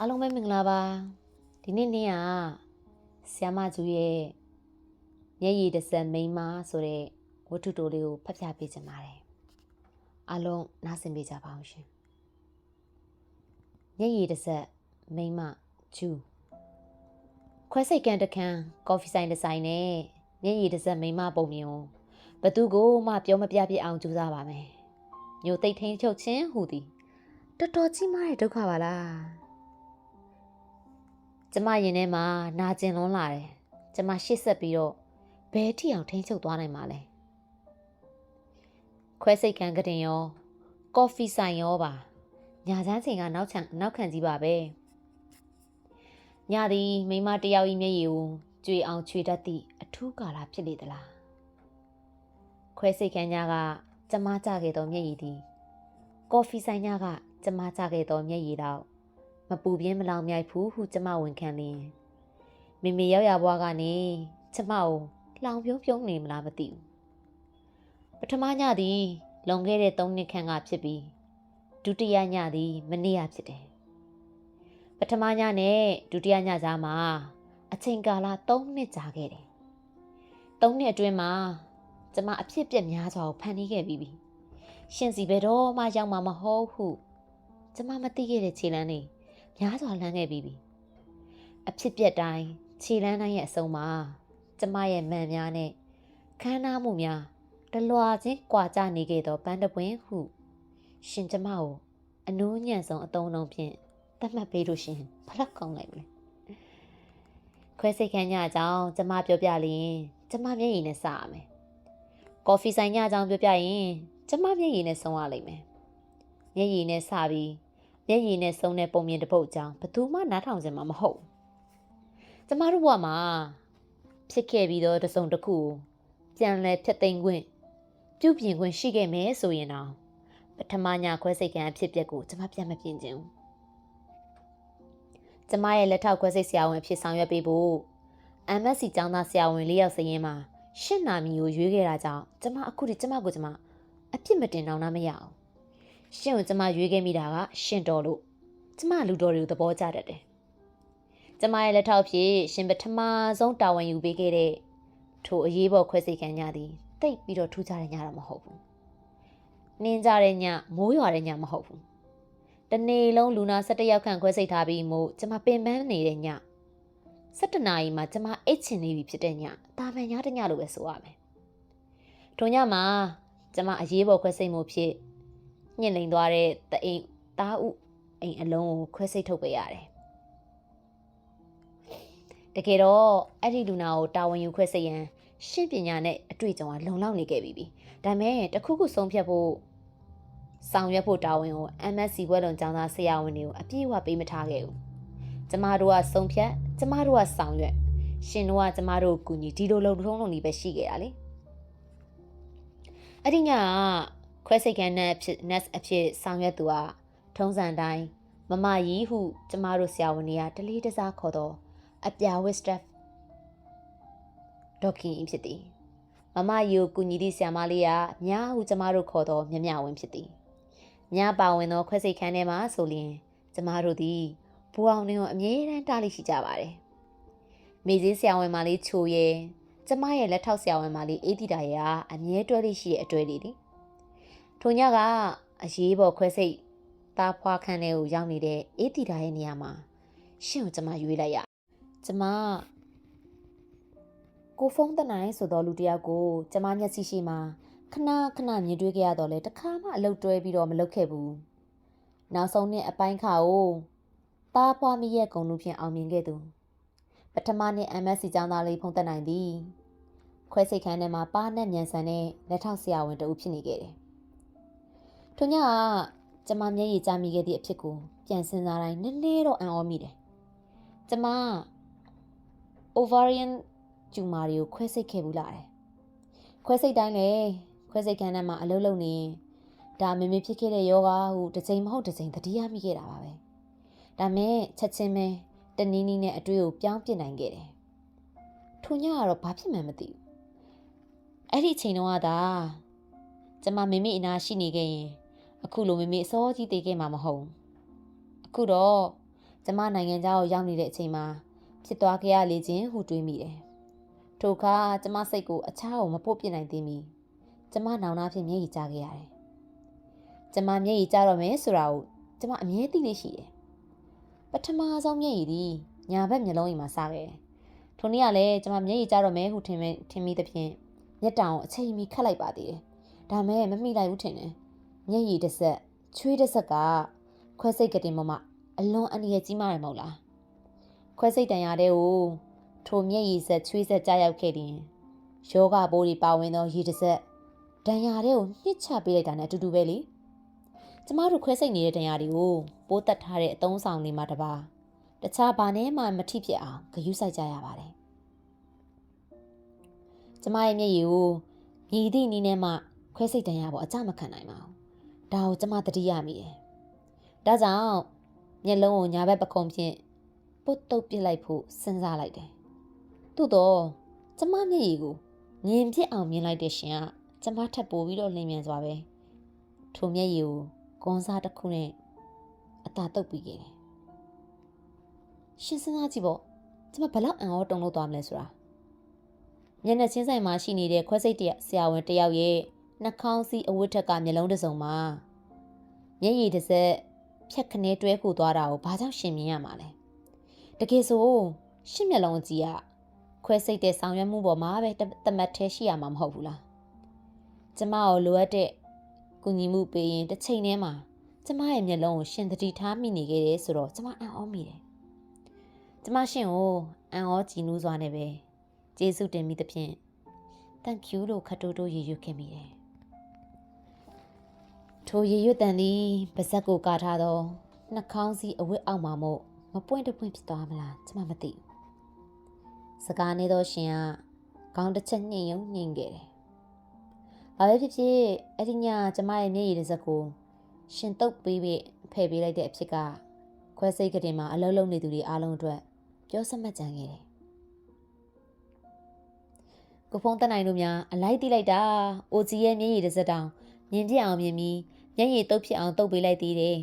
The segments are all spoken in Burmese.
အားလုံးပဲမင်္ဂလာပါဒီနေ့နေ့ကဆ iam မကျူရဲ့မျက်ရည်တစ်စက်မိန်းမဆိုတဲ့ဝတ္ထုတိုလေးကိုဖတ်ပြပေးချင်ပါတယ်အားလုံးနားဆင်ပေးကြပါအောင်ရှင်မျက်ရည်တစ်စက်မိန်းမကျူခွဲစိတ်ကန်တခန်းကော်ဖီဆိုင်တစ်ဆိုင်နဲ့မျက်ရည်တစ်စက်မိန်းမပုံမြင်ကိုဘသူကိုမှပြောမပြပြအောင်ကြိုးစားပါမယ်မျိုးသိပ်ထင်းချုပ်ချင်းဟူသည်တော်တော်ကြီးမားတဲ့ဒုက္ခပါလားကျမရင်ထဲမှာနာကျင်လွန်းလာတယ်ကျမရှေ့ဆက်ပြီးတော့ဘယ်ထိအောင်ထိန်းချုပ်သွားနိုင်မှာလဲခွဲစိတ်ခံကတင်ရောကော်ဖီဆိုင်ရောပါညာချမ်းချိန်ကနောက်ခံကြီးပါပဲညသည်မိမတယောက်ဤမျက်ရည်ကိုကြွေအောင်ချွေတတ်သည့်အထူးကာလဖြစ်လေသလားခွဲစိတ်ခံညကကျမကြခဲ့သောမျက်ရည်သည်ကော်ဖီဆိုင်ညကကျမကြခဲ့သောမျက်ရည်တော့မပူပြင်းမလောင်မြိုက်ဘူးဟုကျမဝန်ခံလျင်မိမိရောက်ရဘွားကနေကျမကိုလောင်ပြုံးနေမလားမသိဘူးပထမညသည်လွန်ခဲ့တဲ့3နှစ်ခန့်ကဖြစ်ပြီးဒုတိယညသည်မနေ့ကဖြစ်တယ်ပထမညနဲ့ဒုတိယညကြားမှာအချိန်ကာလ3နှစ်ကြာခဲ့တယ်3နှစ်အတွင်းမှာကျမအဖြစ်ပြက်များစွာကိုဖန်တီးခဲ့ပြီးပြီရှင်စီဘယ်တော့မှရောက်မှာမဟုတ်ဟုကျမမသိခဲ့တဲ့ခြေလမ်းလေးများစွာလှမ်းခဲ့ပြီးပြီအဖြစ်ပြက်တိုင်းခြေလမ်းတိုင်းရဲ့အဆုံးမှာကျမရဲ့မှန်များနဲ့ခမ်းနားမှုများတလွာချင်းကွာကြနေခဲ့သောပန်းတပွင့်ဟုရှင်ကျမကိုအနိုးညံ့ဆုံးအသုံးအနှုန်းဖြင့်သတ်မှတ်ပေးလို့ရှင်ဖလက်ကောင်းလိုက်မလဲခွဲစိတ်ခန်းညအကြောင်းကျမပြောပြလျင်ကျမမျက်ရည်နဲ့စရမယ်ကော်ဖီဆိုင်ညအကြောင်းပြောပြရင်ကျမမျက်ရည်နဲ့ဆုံးရလိမ့်မယ်မျက်ရည်နဲ့စပြီးမျက်ရည်နဲ့ဆုံးတဲ့ပုံမြင်တစ်ပုဒ်အကြောင်းဘယ်သူမှနားထောင်စင်မှာမဟုတ်ကျမတို့ဘဝမှာဖြစ်ခဲ့ပြီးတော့တစုံတစ်ခုပြန်လဲဖြတ်သိမ်းခွင့်ပြုပြင်ခွင့်ရှိခဲ့မယ်ဆိုရင်တော့ပထမညခွဲစိတ်ခံအဖြစ်ပြက်ကိုကျမပြန်မပြင်ချင်ဘူးကျမရဲ့လက်ထောက်ခွဲစိတ်ဆရာဝန်ဖြစ်ဆောင်ရွက်ပေးဖို့ MSc ကျောင်းသားဆရာဝန်4ယောက်စရင်မှာရှစ်နာမီကိုရွေးခဲ့တာကြောင့်ကျမအခုဒီကျမကိုကျမအပြစ်မတင်တော့မရအောင်ရှင်ကိုကျမရွေးခဲ့မိတာကရှင်တော်လို့ကျမလူတော်တွေကိုသဘောကျတတ်တယ်ကျမရဲ့လက်ထောက်ဖြစ်ရှင်ပထမဆုံးတာဝန်ယူပေးခဲ့တဲ့ထိုအရေးပေါ်ခွဲစိတ်ခံညသည်တိတ်ပြီးတော့ထူးခြားတဲ့ညတော့မဟုတ်ဘူးနင်းကြတဲ့ညမိုးရွာတဲ့ညမဟုတ်ဘူးတနေ့လုံးလူနာ17ယောက်ခန့်ခွဲစိတ်ထားပြီးမို့ကျမပင်ပန်းနေတဲ့ည17နာရီမှာကျမအိတ်ချင်နေပြီဖြစ်တဲ့ညတာမန်ညတညလိုပဲဆိုရမယ်ထိုညမှာကျမအရေးပေါ်ခွဲစိတ်မှုဖြစ်ညှင့်လိန်သွားတဲ့တအိမ်သားဥအိမ်အလုံးကိုခွဲစိတ်ထုတ်ပေးရတယ်တကယ်တော့အဲ့ဒီလူနာကိုတာဝန်ယူခွဲစိတ်ရန်ရှင်းပညာနဲ့အတွေ့အကြုံကလုံလောက်နေခဲ့ပြီဒါပေမဲ့တခုခုဆုံးဖြတ်ဖို့ဆောင်ရွက်ဖို့တာဝန်ကို MSc ဘွဲ့လွန်ကျောင်းသားဆရာဝန်တွေကိုအပြည့်အဝပေးမထားခဲ့ဘူးကျမတို့ကဆုံးဖြတ်ကျမတို့ကဆောင်ရွက်ရှင်တို့ကကျမတို့ကူညီဒီလိုလုံထုံးလုံနေပဲရှိခဲ့တာလေအဲ့ဒီညကခွဲစိတ်ခန်းနဲ့nurse အဖြစ်ဆောင်ရွက်သူကထုံးစံတိုင်းမမကြီးဟုကျမတို့ဆရာဝန်တွေကတလေးတစားခေါ်တော့အပြာဝစ် staff ဒေါခင်ဖြစ်သည်မမကြီးကိုကူညီသည့်ဆရာမလေးကမြားဟုကျမတို့ခေါ်တော့မြမြဝင်းဖြစ်သည်မြားပါဝင်သောခွဲစိတ်ခန်းထဲမှာဆိုလျင်ကျမတို့သည်ဘူအောင်တွေကိုအမြဲတမ်းတားလိရှိကြပါတယ်မေစည်းဆရာဝန်မလေးချိုရဲ့ကျမရဲ့လက်ထောက်ဆရာဝန်မလေးအေးတီတာရဲ့အမြဲတွဲလိရှိတဲ့အတွေ့လေးသည်ထိုညကအရေးပေါ်ခွဲစိတ်သားဖွားခန်းထဲကိုရောက်နေတဲ့အေးတီတာရဲ့နေရာမှာရှင်ကိုကျမရွေးလိုက်ရကျမကိုဖုန်းတနိုင်ဆိုတော့လူတယောက်ကိုကျမမျက်စိရှိမှာခဏမြင်တွေ့ခဲ့ရတော့လေတခါမှအလုပ်တွဲပြီးတော့မလုပ်ခဲ့ဘူးနောက်ဆုံးနှစ်အပိုင်းခါကိုသားဖွားမိရဲ့ဂုဏ်လူဖြင့်အောင်မြင်ခဲ့သူပထမနှစ် MSc ကျောင်းသားလေးဖုန်းတနိုင်သည်ခွဲစိတ်ခန်းထဲမှာပါနဲ့မြန်ဆန်တဲ့လက်ထောက်ဆရာဝန်တဦးဖြစ်နေခဲ့တယ်ထို့ညကကျမမျက်ရည်ကျမိခဲ့သည့်အဖြစ်ကိုပြန်စဉ်းစားတိုင်းနည်းနည်းတော့အံ့ဩမိတယ်ကျမ ovarian tumor တွေကိုခွဲစိတ်ခဲ့ဘူးလားခွဲစိတ်တိုင်းလေခွဲစိတ်ခန်းထဲမှာအလုပ်လုပ်နေရင်ဒါမမေဖြစ်ခဲ့တဲ့ယောဂဟုတစ်ချိန်မဟုတ်တစ်ချိန်သတိရမိခဲ့တာပါပဲဒါမဲ့ချက်ချင်းပဲတနည်းနည်းနဲ့အတွေ့ကိုပြောင်းပြစ်နိုင်ခဲ့တယ်ထိုညကတော့ဘာဖြစ်မှန်းမသိဘူးအဲ့ဒီအချိန်တုန်းကသာကျမမမေအနာရှိနေခဲ့ရင်အခုလိုမမေအစောကြီးတည်ခဲ့မှာမဟုတ်အခုတော့ကျ ကျမနိုင်ငံသားကိုရောက်နေတဲ့အချိန်မှာဖြစ်သွားခဲ့ရလေခြင်းဟုတွေးမိတယ်။ထိုအခါကျမစိတ်ကိုအခြားကိုမပို့ပြစ်နိုင်သေးမီကျမနောင်နာဖြင့်မျက်ရည်ကျခဲ့ရတယ်။ကျမမျက်ရည်ကျတော့မယ်ဆိုတာကိုကျမအမြဲသိနေရှိတယ်။ပထမဆုံးမျက်ရည်သည်ညာဘက်မျက်လုံးအိမ်မှာစခဲ့တယ်။ထိုနေ့ကလည်းကျမမျက်ရည်ကျတော့မယ်ဟုထင်မိသဖြင့်မျက်တောင်အချိန်မီခတ်လိုက်ပါသေးတယ်။ဒါမဲ့မမိလိုက်ဘူးထင်တယ်။မျက်ရည်တစ်ဆက်ချွေးတစ်ဆက်ကခွဲစိတ်ကတင်ပေါ်မှာအလွန်အန္တရာယ်ကြီးမားတယ်မဟုတ်လားခွဲစိတ်တန်ရတဲ့ကိုထိုမျက်ရည်ဆက်ချွေးဆက်ကြားရောက်ခဲ့ရင်ယောဂပိုးတွေပါဝင်သောရည်တစ်ဆက်တန်ရတဲ့ကိုညှစ်ချပေးလိုက်တာနဲ့အတူတူပဲလေကျမတို့ခွဲစိတ်နေတဲ့တန်ရတွေကိုပိုးတက်ထားတဲ့အသုံးဆောင်တွေမှာတပါတခြားဘာနဲ့မှမထိဖြစ်အောင်ဂရုစိုက်ကြရပါတယ်ကျမရဲ့မျက်ရည်ကိုမြည်သည့်နည်းနဲ့မှခွဲစိတ်တန်ရပေါ်အကြမခံနိုင်ပါဘူးဒါကိုကျမသတိရမိတယ်ဒါကြောင့်မျက်လုံးကိုညာဘက်ပခုံးဖြင့်ပုတ်တုပ်ပစ်လိုက်ဖို့စဉ်းစားလိုက်တယ်။သို့တော့ကျမမျက်ရည်ကိုမြင်ဖြစ်အောင်မြင်လိုက်တဲ့ရှင်ကကျမထပ်ပိုပြီးတော့လင်းမြန်စွာပဲထိုမျက်ရည်ကိုကွန်စားတစ်ခုနဲ့အသာတုပ်ပြီးခဲ့တယ်။ရှင်စဉ်းစားကြည့်ပေါ့ကျမဘယ်လောက်အံ့ဩတုန်လှုပ်သွားမလဲဆိုတာမျက်နှာချင်းဆိုင်မှာရှိနေတဲ့ခွဲစိတ်ဆရာဝန်တယောက်ရဲ့နှာခေါင်းစည်းအဝတ်ထက်ကမျက်လုံးတစ်စုံမှာမျက်ရည်တစ်စက်ဖြတ်ခနဲတွဲခုသွားတာကိုဘာကြောင့်ရှင်မြင်ရမှာလဲတကယ်ဆိုရှင့်မျက်လုံးကြီးကခွဲစိတ်တဲ့ဆောင်ရွက်မှုပေါ်မှာပဲတမတ်သေးရှိရမှာမဟုတ်ဘူးလားကျမကိုလိုအပ်တဲ့ကူညီမှုပေးရင်တစ်ချိန်တည်းမှာကျမရဲ့မျက်လုံးကိုရှင်သတိထားမိနေခဲ့တယ်ဆိုတော့ကျမအံ့ဩမိတယ်ကျမရှင်ကိုအံ့ဩကြည်နူးစွာနဲ့ပဲကျေးဇူးတင်မိသဖြင့် thank you လို့ခတ်တိုးတိုးရေရွတ်ခဲ့မိတယ်ထိုရေရွတ်တန်သည်ပါဇက်ကိုကာထားသောနှာခေါင်းစည်းအဝတ်အောက်မှာမို့မပွင့်တပွင့်ဖြစ်သွားမလားကျမမသိဘူးစကားနေသောရှင်ကခေါင်းတစ်ချက်ညှိယုံညှိခဲ့တယ်ဘာပဲဖြစ်ဖြစ်အဲ့ဒီညကျမရဲ့မျက်ရည်တစ်စက်ကိုရှင်တုပ်ပေးပြီးဖယ်ပေးလိုက်တဲ့အဖြစ်ကခွဲစိတ်ကတင်မှာအလုံးလုံးနေသူတွေအားလုံးအတွက်ပြောစမှတ်ကြံခဲ့တယ်ကိုဖုံးတက်နိုင်တို့များအလိုက်တိလိုက်တာအိုဂျီရဲ့မျက်ရည်တစ်စက်တောင်မြင်ပြအောင်မြင်ပြီးမျက်ရည်တုပ်ဖြစ်အောင်တုပ်ပေးလိုက်သေးတယ်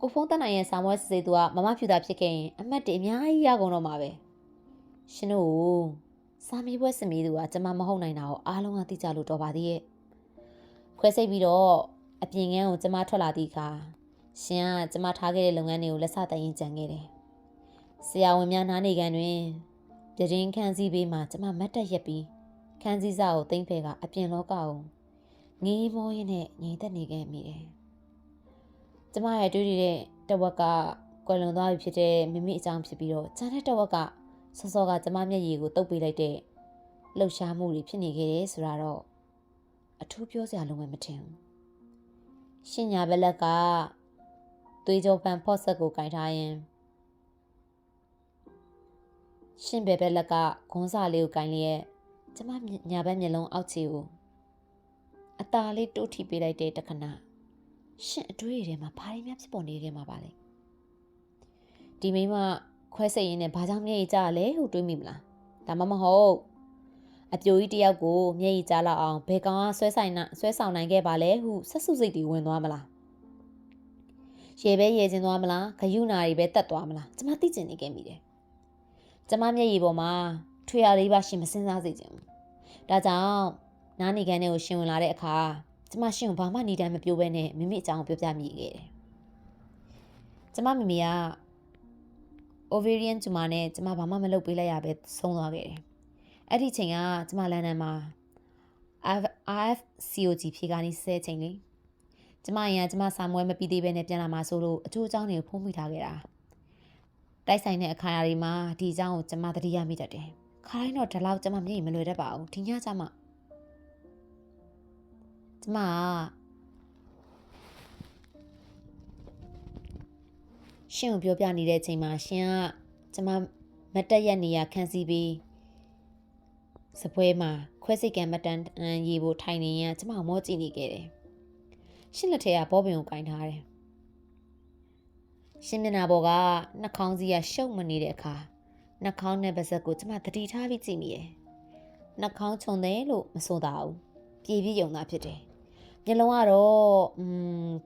ကိုဖုံးတက်နိုင်ရဲ့ဆောင်းဝဲစစ်စစ်သူကမမဖြူတာဖြစ်ခဲ့ရင်အမတ်တွေအများကြီးရကုန်တော့မှာပဲရှင်တို့စာမေးပွဲစစ်မေးသူကကျမမဟုတ်နိုင်တာကိုအားလုံးကသိကြလို့တော်ပါသေးရဲ့ခွဲစိတ်ပြီးတော့အပြင်ကန်းကိုကျမထွက်လာသည့်အခါရှင်ကကျမထားခဲ့တဲ့လုပ်ငန်းတွေကိုလက်စတရင်ကြံခဲ့တယ်ဆရာဝန်များနားနေကန်တွင်ပြတင်းခန်းစည်းဘေးမှာကျမမတ်တက်ရက်ပြီးခန်းစည်းစာကိုသိမ့်ဖဲကအပြင်လောကကိုငေးမောရင်းနဲ့ငြိမ်သက်နေခဲ့မိတယ်ကျမရဲ့တွေ့တဲ့တဝက်ကကွယ်လွန်သွားပြီဖြစ်တဲ့မိမိအကြောင်းဖြစ်ပြီးတော့ကျန်တဲ့တဝက်ကစောစောကကျမမျက်ရည်ကိုတုပ်ပေးလိုက်တဲ့လှုပ်ရှားမှုတွေဖြစ်နေခဲ့တယ်ဆိုတာတော့အထူးပြောစရာလုံးဝမထင်ဘူးရှင်ညာဘက်လက်ကသွေးကြောပန်ဖော့ဆက်ကိုကင်ထားရင်ရှင်ဘက်လက်ကဂွန်းစာလေးကိုကင်လျက်ကျမညာဘက်မျက်လုံးအောက်ခြေကိုအตาလေးတိုးထိပေးလိုက်တဲ့တခဏရှင်အတွေးတွေမှာဘာတွေများဖြစ်ပေါ်နေခဲ့မှာပါလဲဒီမိမခွဲစိတ်ရင်းနဲ့ဘာကြောင့်မျက်ရည်ကျလဲဟုတွေးမိမလားဒါမှမဟုတ်အပြိုကြီးတယောက်ကိုမျက်ရည်ကျလောက်အောင်ဘယ်ကောင်ကဆွဲဆောင်နိုင်ခဲ့ပါလဲဟုဆက်စုစိတ်တွေဝင်သွားမလားရေပဲရေကျင်သွားမလားဂယုနာတွေပဲတက်သွားမလားကျမသိကျင်နေခဲ့မိတယ်ကျမမျက်ရည်ပေါ်မှာထွေရလေးပါရှင်မစင်စားစေချင်ဘူးဒါကြောင့်နားနေခန်းထဲကိုရှင်ဝင်လာတဲ့အခါကျမရှင်ကိုဘာမှနေတိုင်းမပြောဘဲနဲ့မိမိအကြောင်းပြောပြမိခဲ့တယ်ကျမမိမိက ovarian tumor နဲ့ကျမဘာမှမလုပ်ပေးလိုက်ရပဲဆုံးသွားခဲ့တယ်အဲ့ဒီချိန်ကကျမလန်ဒန်မှာ RFCOG ဖြေကနေဆဲချိန်လေကျမရင်ကကျမစာမွဲမပြီးသေးပဲနဲ့ပြန်လာမှာဆိုလို့အချိုးအကြောင်းတွေကိုဖုံးမိထားခဲ့တာတိုက်ဆိုင်တဲ့အခါအရာတွေမှာဒီအကြောင်းကိုကျမသတိရမိတတ်တယ်ခါတိုင်းတော့ဒီလောက်ကျမမျက်ရည်မလွယ်တတ်ပါဘူးဒီညကျမရှင်ကိုပြောပြနေတဲ့အချိန်မှာရှင်ကကျမမတက်ရက်နေရခန်းစီပြီးစပွဲမှာခွဲစိတ်ကံမတန်ရေဖို့ထိုင်နေရင်ကျမမောကြည့်နေခဲ့တယ်ရှင်လက်ထဲကဘောပင်ကိုကင်ထားတယ်ရှင်မျက်နှာပေါ်ကနှာခေါင်းစည်းကရှုပ်မနေတဲ့အခါနှာခေါင်းနဲ့ပါးစပ်ကိုကျမသတိထားပြီးကြည့်မိတယ်နှာခေါင်းခြုံတယ်လို့မဆိုတာဘူးပြေပြည့်ယုံတာဖြစ်တယ်မျက်လုံးကတော့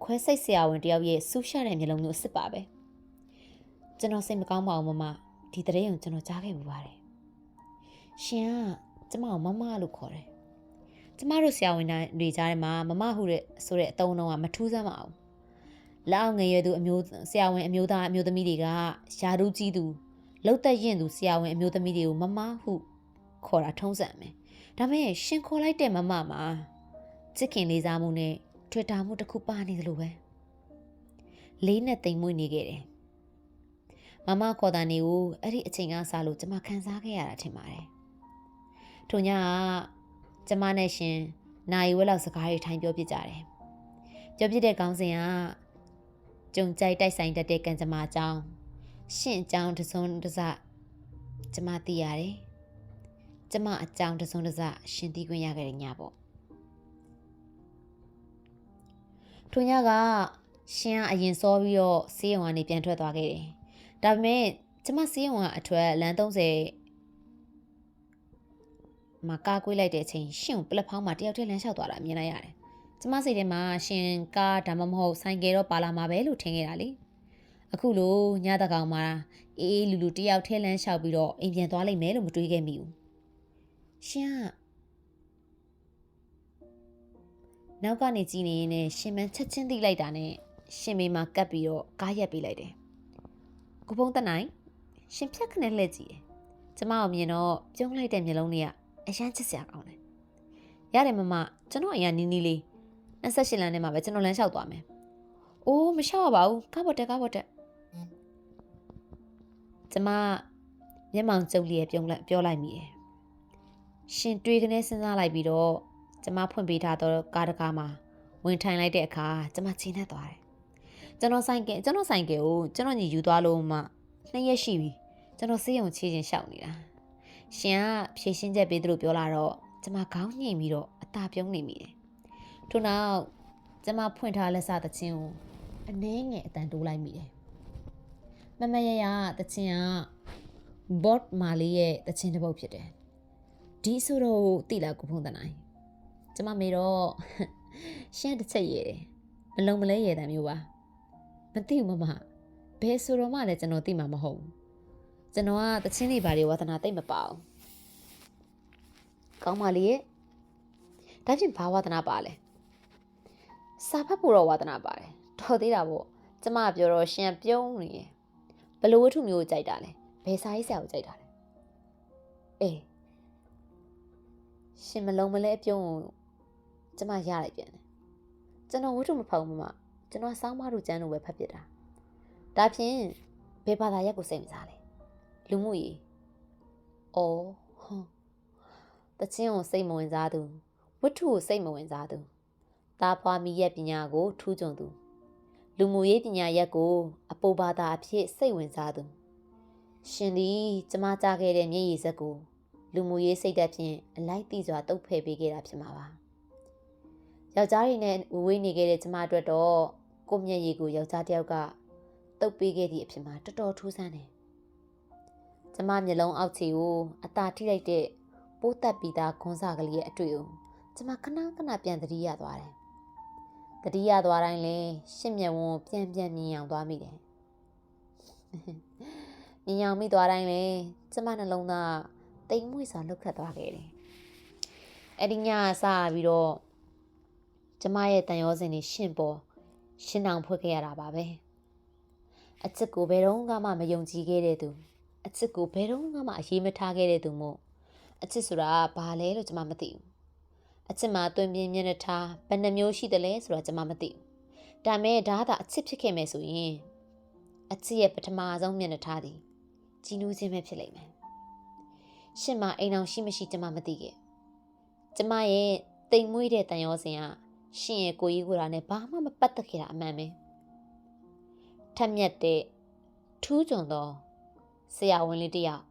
ခွဲစိတ်ဆရာဝန်တယောက်ရဲ့ဆူရှာတဲ့မျက်လုံးမျိုးစစ်ပါပဲ ကျွန်တော်စိတ်မကောင်းပါဘူးမမဒီတရေကိုကျွန်တော်ကြားခဲ့ပူပါတယ်ရှင်ကကျမကိုမမလို့ခေါ်တယ်ကျမတို့ဆရာဝန်တွေကြားထဲမှာမမဟုတဲ့ဆိုတဲ့အတုံးလုံးကမထူးဆန်းပါဘူးလက်အောင်ငယ်ရွယ်သူအမျိုးဆရာဝန်အမျိုးသားအမျိုးသမီးတွေကယာဒူးကြီးသူလှုပ်သက်ရင်သူဆရာဝန်အမျိုးသမီးတွေကိုမမဟုခေါ်တာထုံးစံပဲဒါပေမဲ့ရှင်ခေါ်လိုက်တဲ့မမမှာချစ်ခင်လေးစားမှုနဲ့တွေ့တာမှုတစ်ခုပါနေသလိုပဲလေးနဲ့တိမ်မွေ့နေခဲ့တယ်မမခေါ်တာနေကိုအဲ့ဒီအချိန်ကစားလို့ကျမခံစားခဲ့ရတာထင်ပါတယ်ထို့ညကကျမနဲ့ရှင်နိုင်ဝဲလောက်စကားတွေထိုင်ပြောပြကြတယ်ပြောပြတဲ့ခေါင်းစဉ်ကကြုံကြိုက်တိုက်ဆိုင်တတ်တဲ့ကံကြမ္မာအကြောင်းရှင့်အကြောင်းတစုံတစကျမသိရတယ်ကျမအကြောင်းတစုံတစရှင်သိခွင့်ရခဲ့တဲ့ညပေါ့ထိုညကရှင်ကအရင်စောပြီးတော့ဆေးရုံကနေပြန်ထွက်သွားခဲ့တယ်ဒါပေမဲ့ကျမဆေးရုံကအထွက်လမ်း30မှာကားကွေးလိုက်တဲ့အချိန်ရှင်ကိုပလက်ဖောင်းမှာတယောက်တည်းလမ်းလျှောက်သွားတာမြင်လိုက်ရတယ်ကျမစိတ်ထဲမှာရှင်ကားဒါမှမဟုတ်ဆိုင်ကယ်တော့ပါလာမှာပဲလို့ထင်ခဲ့တာလေအခုလိုညတကောင်မှာအေးလူလူတယောက်ထဲလမ်းလျှောက်ပြီးတော့အိမ်ပြန်သွားလိမ့်မယ်လို့မတွေးခဲ့မိဘူးရှင်ကနောက်ကနေကြည့်နေရင်လည်းရှင်မန်းချက်ချင်းသိလိုက်တာနဲ့ရှင်မေမှာကပ်ပြီးတော့ကားရက်ပေးလိုက်တယ်ကိုဖုံးတနိုင်ရှင်ဖြတ်ခနဲ့လှည့်ကြည့်တယ်ကျမကိုမြင်တော့ပြုံးလိုက်တဲ့မျက်လုံးတွေကအရန်ချစ်စရာကောင်းတယ်ရတယ်မမကျွန်တော်အရင်နီးနီးလေး28လမ်းထဲမှာပဲကျွန်တော်လမ်းလျှောက်သွားမယ်အိုးမလျှောက်ရပါဘူးကားပေါ်တက်ကျမမျက်မှောင်ကျုပ်လေးပြောလိုက်မိတယ်ရှင်တွေးကနေစဉ်းစားလိုက်ပြီးတော့ကျမဖွင့်ပေးထားတော့ကားတကားမှာဝင်ထိုင်လိုက်တဲ့အခါကျမချိန်နဲ့သွားတယ်ကျွန်တော်ဆိုင်ကယ်ကိုကျွန်တော်ညီယူသွားလို့မှ2ရက်ရှိပြီကျွန်တော်ဆေးရုံချေးချင်းရှောက်နေတာရှင်ကဖြည့်ရှင်းချက်ပေးသလိုပြောလာတော့ကျမခေါင်းညှိပြီးတော့အသာပြုံးနေမိတယ်ထို့နောက်ကျမဖွင့်ထားလက်စသချင်းကိုအနှဲငယ်အတန်တိုးလိုက်မိတယ်မမရရသချင်းက bot မာလေးရဲ့သချင်းတစ်ပုဒ်ဖြစ်တယ်ဒီဆိုတော့တိလာကိုဖုံးတနိုင်ကျမမေတော့ရှင်းတစ်ချက်ရည်တယ်မလုံမလဲရည်တယ်မျိုးပါမသိဘူးမမဘယ်ဆိုတော့မှလည်းကျွန်တော်သိမှာမဟုတ်ဘူးကျွန်တော်ကသချင်းတွေဘာတွေဝါသနာသိမ့်မပါဘူးကောင်းပါလေဒါဖြင့်ဘာဝါသနာပါလဲစာဖတ်ဖို့တော့ဝါသနာပါတယ်တော်သေးတာပေါ့ကျမပြောတော့ရှင်ပြုံးနေရဘလို့ဝတ္ထုမျိုးကိုကြိုက်တာလဲဘယ်စာရေးဆရာကိုကြိုက်တာလဲအေးရှင်မလုံးမလဲပြုံးကိုကျမရလိုက်ပြန်တယ်ကျွန်တော်ဝတ္ထုမဖောက်ဘူးမကျွန်တော်စောင်းမတို့ကျန်းလို့ပဲဖတ်ပြတာဒါဖြင့်ဘယ်ဘာသာရက်ကိုစိတ်မစားလဲလူမှုရေးအော်တချင်းကိုစိတ်မဝင်စားသူဝတ္ထုကိုစိတ်မဝင်စားသူတာဖွာမီရဲ့ပညာကိုထူးချွန်သူလူမှုရေးပညာရက်ကိုအပိုဘာသာအဖြစ်စိတ်ဝင်စားသူရှင်သည်ကျမကြားခဲ့တဲ့မျက်ရည်စက်ကိုလူမှုရေးစိတ်ဓာတ်ဖြင့်အလိုက်တိစွာတုပ်ဖယ်ပေးခဲ့တာဖြစ်မှာပါယောက်ျားတွေနဲ့ဝေးနေခဲ့တဲ့ကျမအတွက်တော့ကိုမျက်ရည်ကိုယောက်ျားတစ်ယောက်ကတုပ်ပေးခဲ့သည့်အဖြစ်မှာတော်တော်ထူးဆန်းတယ်ကျမမျက်လုံးအောက်ခြေကိုအသာထိလိုက်တဲ့ပိုးတက်ပြီးသားခွန်စာကလေးရဲ့အတွေ့ကိုကျမခဏပြန်သတိရသွားတယ်သတိရသွားတိုင်းလဲရှင့်မျက်ဝန်းပြန်မြင်အောင်သွားမိတယ်မြင်အောင်မိသွားတိုင်းလဲကျမနှလုံးသားတိမ်မွေ့စွာလှုပ်ခတ်သွားခဲ့တယ်အဲ့ဒီညစပြီးတော့ကျမရဲ့တန်ရောစင်တွေရှင်းအောင်ဖွက်ခဲ့ရတာပါပဲအချစ်ကိုဘယ်တော့မှမယုံကြည်ခဲ့တဲ့သူအချစ်ကိုဘယ်တော့မှအရေးမထားခဲ့တဲ့သူမို့အချစ်ဆိုတာဘာလဲလို့ကျမမသိဘူးအချစ်မှာတွင်ပြင်းမျက်နှာထားဘယ်နှမျိုးရှိတယ်လဲဆိုတာကျမမသိဘူးဒါမဲ့ဒါသာအချစ်ဖြစ်ခဲ့မယ်ဆိုရင်အချစ်ရဲ့ပထမဆုံးမျက်နှာထားသည်ကြည်နူးခြင်းပဲဖြစ်လိမ့်မယ်ရှင့်မှာအိမ်အောင်ရှိမရှိကျမမသိခဲ့ကျမရဲ့တိမ်မွေးတဲ့တန်ရောစင်ကရှင်ရဲ့ကိုကြီးကိုယ်တာနဲ့ဘာမှမပတ်သက်ခဲ့တာအမှန်ပဲထက်မြက်တဲ့ထူးချွန်သောဆရာဝန်လေးတစ်ယောက်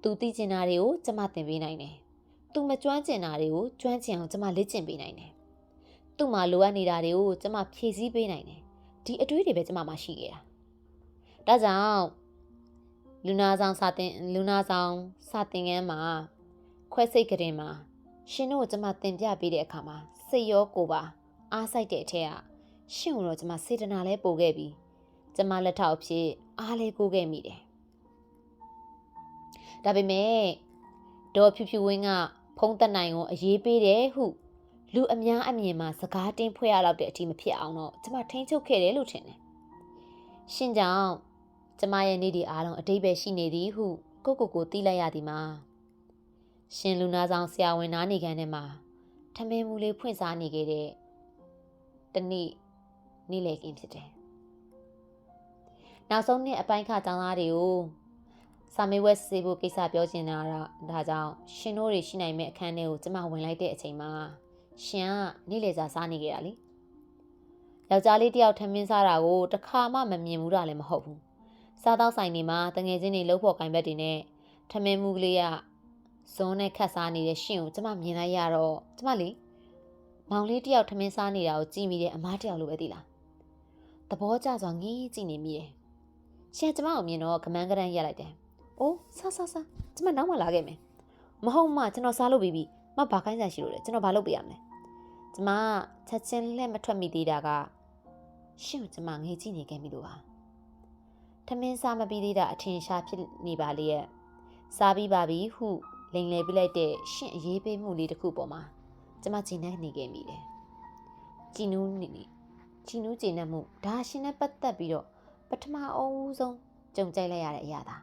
သူသိကျင်တာတွေကိုကျမသင်ပေးနိုင်တယ်သူမကျွမ်းကျင်တာတွေကိုကျွမ်းကျင်အောင်ကျမလေ့ကျင့်ပေးနိုင်တယ်သူ့မှာလိုအပ်နေတာတွေကိုကျမဖြည့်ဆည်းပေးနိုင်တယ်ဒီအတွေးတွေပဲကျမမှာရှိခဲ့တာဒါကြောင့်လူနာဆောင်စာသင်ခန်းမှာခွဲစိတ်ကရင်မှာရှင်တို့ကျမသင်ပြပေးတဲ့အခါမှာစိတ်ရောကိုယ်ပါအားစိုက်တဲ့အထက်ကရှင်ကိုတော့ကျမစေတနာလဲပို့ခဲ့ပြီးကျမလက်ထောက်အဖြစ် အားလေးကိုခဲ့မိတယ်ဒါပေမဲ့ဒေါ်ဖြူဖြူဝင်းကဖုံးသက်နိုင်ကိုအရေးပေးတယ်ဟုလူအများအမြင်မှာစကားတင်းဖွဲ့ရတော့တဲ့အထိမဖြစ်အောင်တော့ကျမထိန်းချုပ်ခဲ့တယ်လို့ထင်တယ်ရှင်ကြောင့်ကျမရဲ့နေ့ဒီအားလုံးအတိတ်ပဲရှိနေသည်ဟုကိုသိလိုက်ရသည်မှာရှင်လူနာဆောင်ဆရာဝန်နားနေခန်းထဲမှာထမင်းမူလေးဖွင့်စားနေခဲ့တဲ့တနေ့နေ့လည်ခင်းဖြစ်တယ်နောက်ဆုံးနှစ်အပိုင်းခကျောင်းသားတွေကိုစာမေးပွဲစေဖို့ကိစ္စပြောချင်တာဒါကြောင့်ရှင်တို့တွေရှိနိုင်မဲ့အခန်းထဲကိုကျမဝင်လိုက်တဲ့အချိန်မှာရှင်ကနေ့လည်စာစားနေခဲ့တာလေယောက်ျားလေးတယောက်ထမင်းစားတာကိုတစ်ခါမှမမြင်ဘူးတာလည်းမဟုတ်ဘူးစားတော့ဆိုင်နေမှာတငယ်ချင်းတွေလှုပ်ဖို့ကင်ဘက်တွေနဲ့ထမင်းမူကလေးကဇွန်းနဲ့ခတ်စားနေတဲ့ရှင်ကိုကျမမြင်လိုက်ရတော့ကျမလေမောင်လေးတယောက်ထမင်းစားနေတာကိုကြည့်မိတဲ့အမားတယောက်လိုပဲသိလားသဘောကျစွာငေးကြည့်နေမိတယ်ရှင်ကျမကိုမြင်တော့ကမန်းကရန်ရက်လိုက်တယ်အိုးစားကျမနောက်မှလာခဲ့မယ်မဟုတ်မှကျွန်တော်စားလို့ပြီးပြီမဘာခိုင်းစားရှိလို့လဲကျွန်တော်ဘာလုပ်ပေးရမလဲကျမချက်ချင်းလက်မထွက်မိသေးတာကရှင်ကိုကျမငေးကြည့်နေခဲ့မိလို့ပါထမင်းစားမပြီးသေးတာအထင်ရှားဖြစ်နေပါလေရဲ့စားပြီးပါပြီဟုလိန်လေပြလိုက်တဲ့ရှင်အရေးပေးမှုလေးတစ်ခုပေါ်မှာကျမကြည်နေခဲ့မိတယ်ကြည်နူးကြည်နေမှုဒါရှင်နဲ့ပတ်သက်ပြီးတော့ပထမအဦးဆုံးကြုံကြိုက်လိုက်ရတဲ့အရာသာ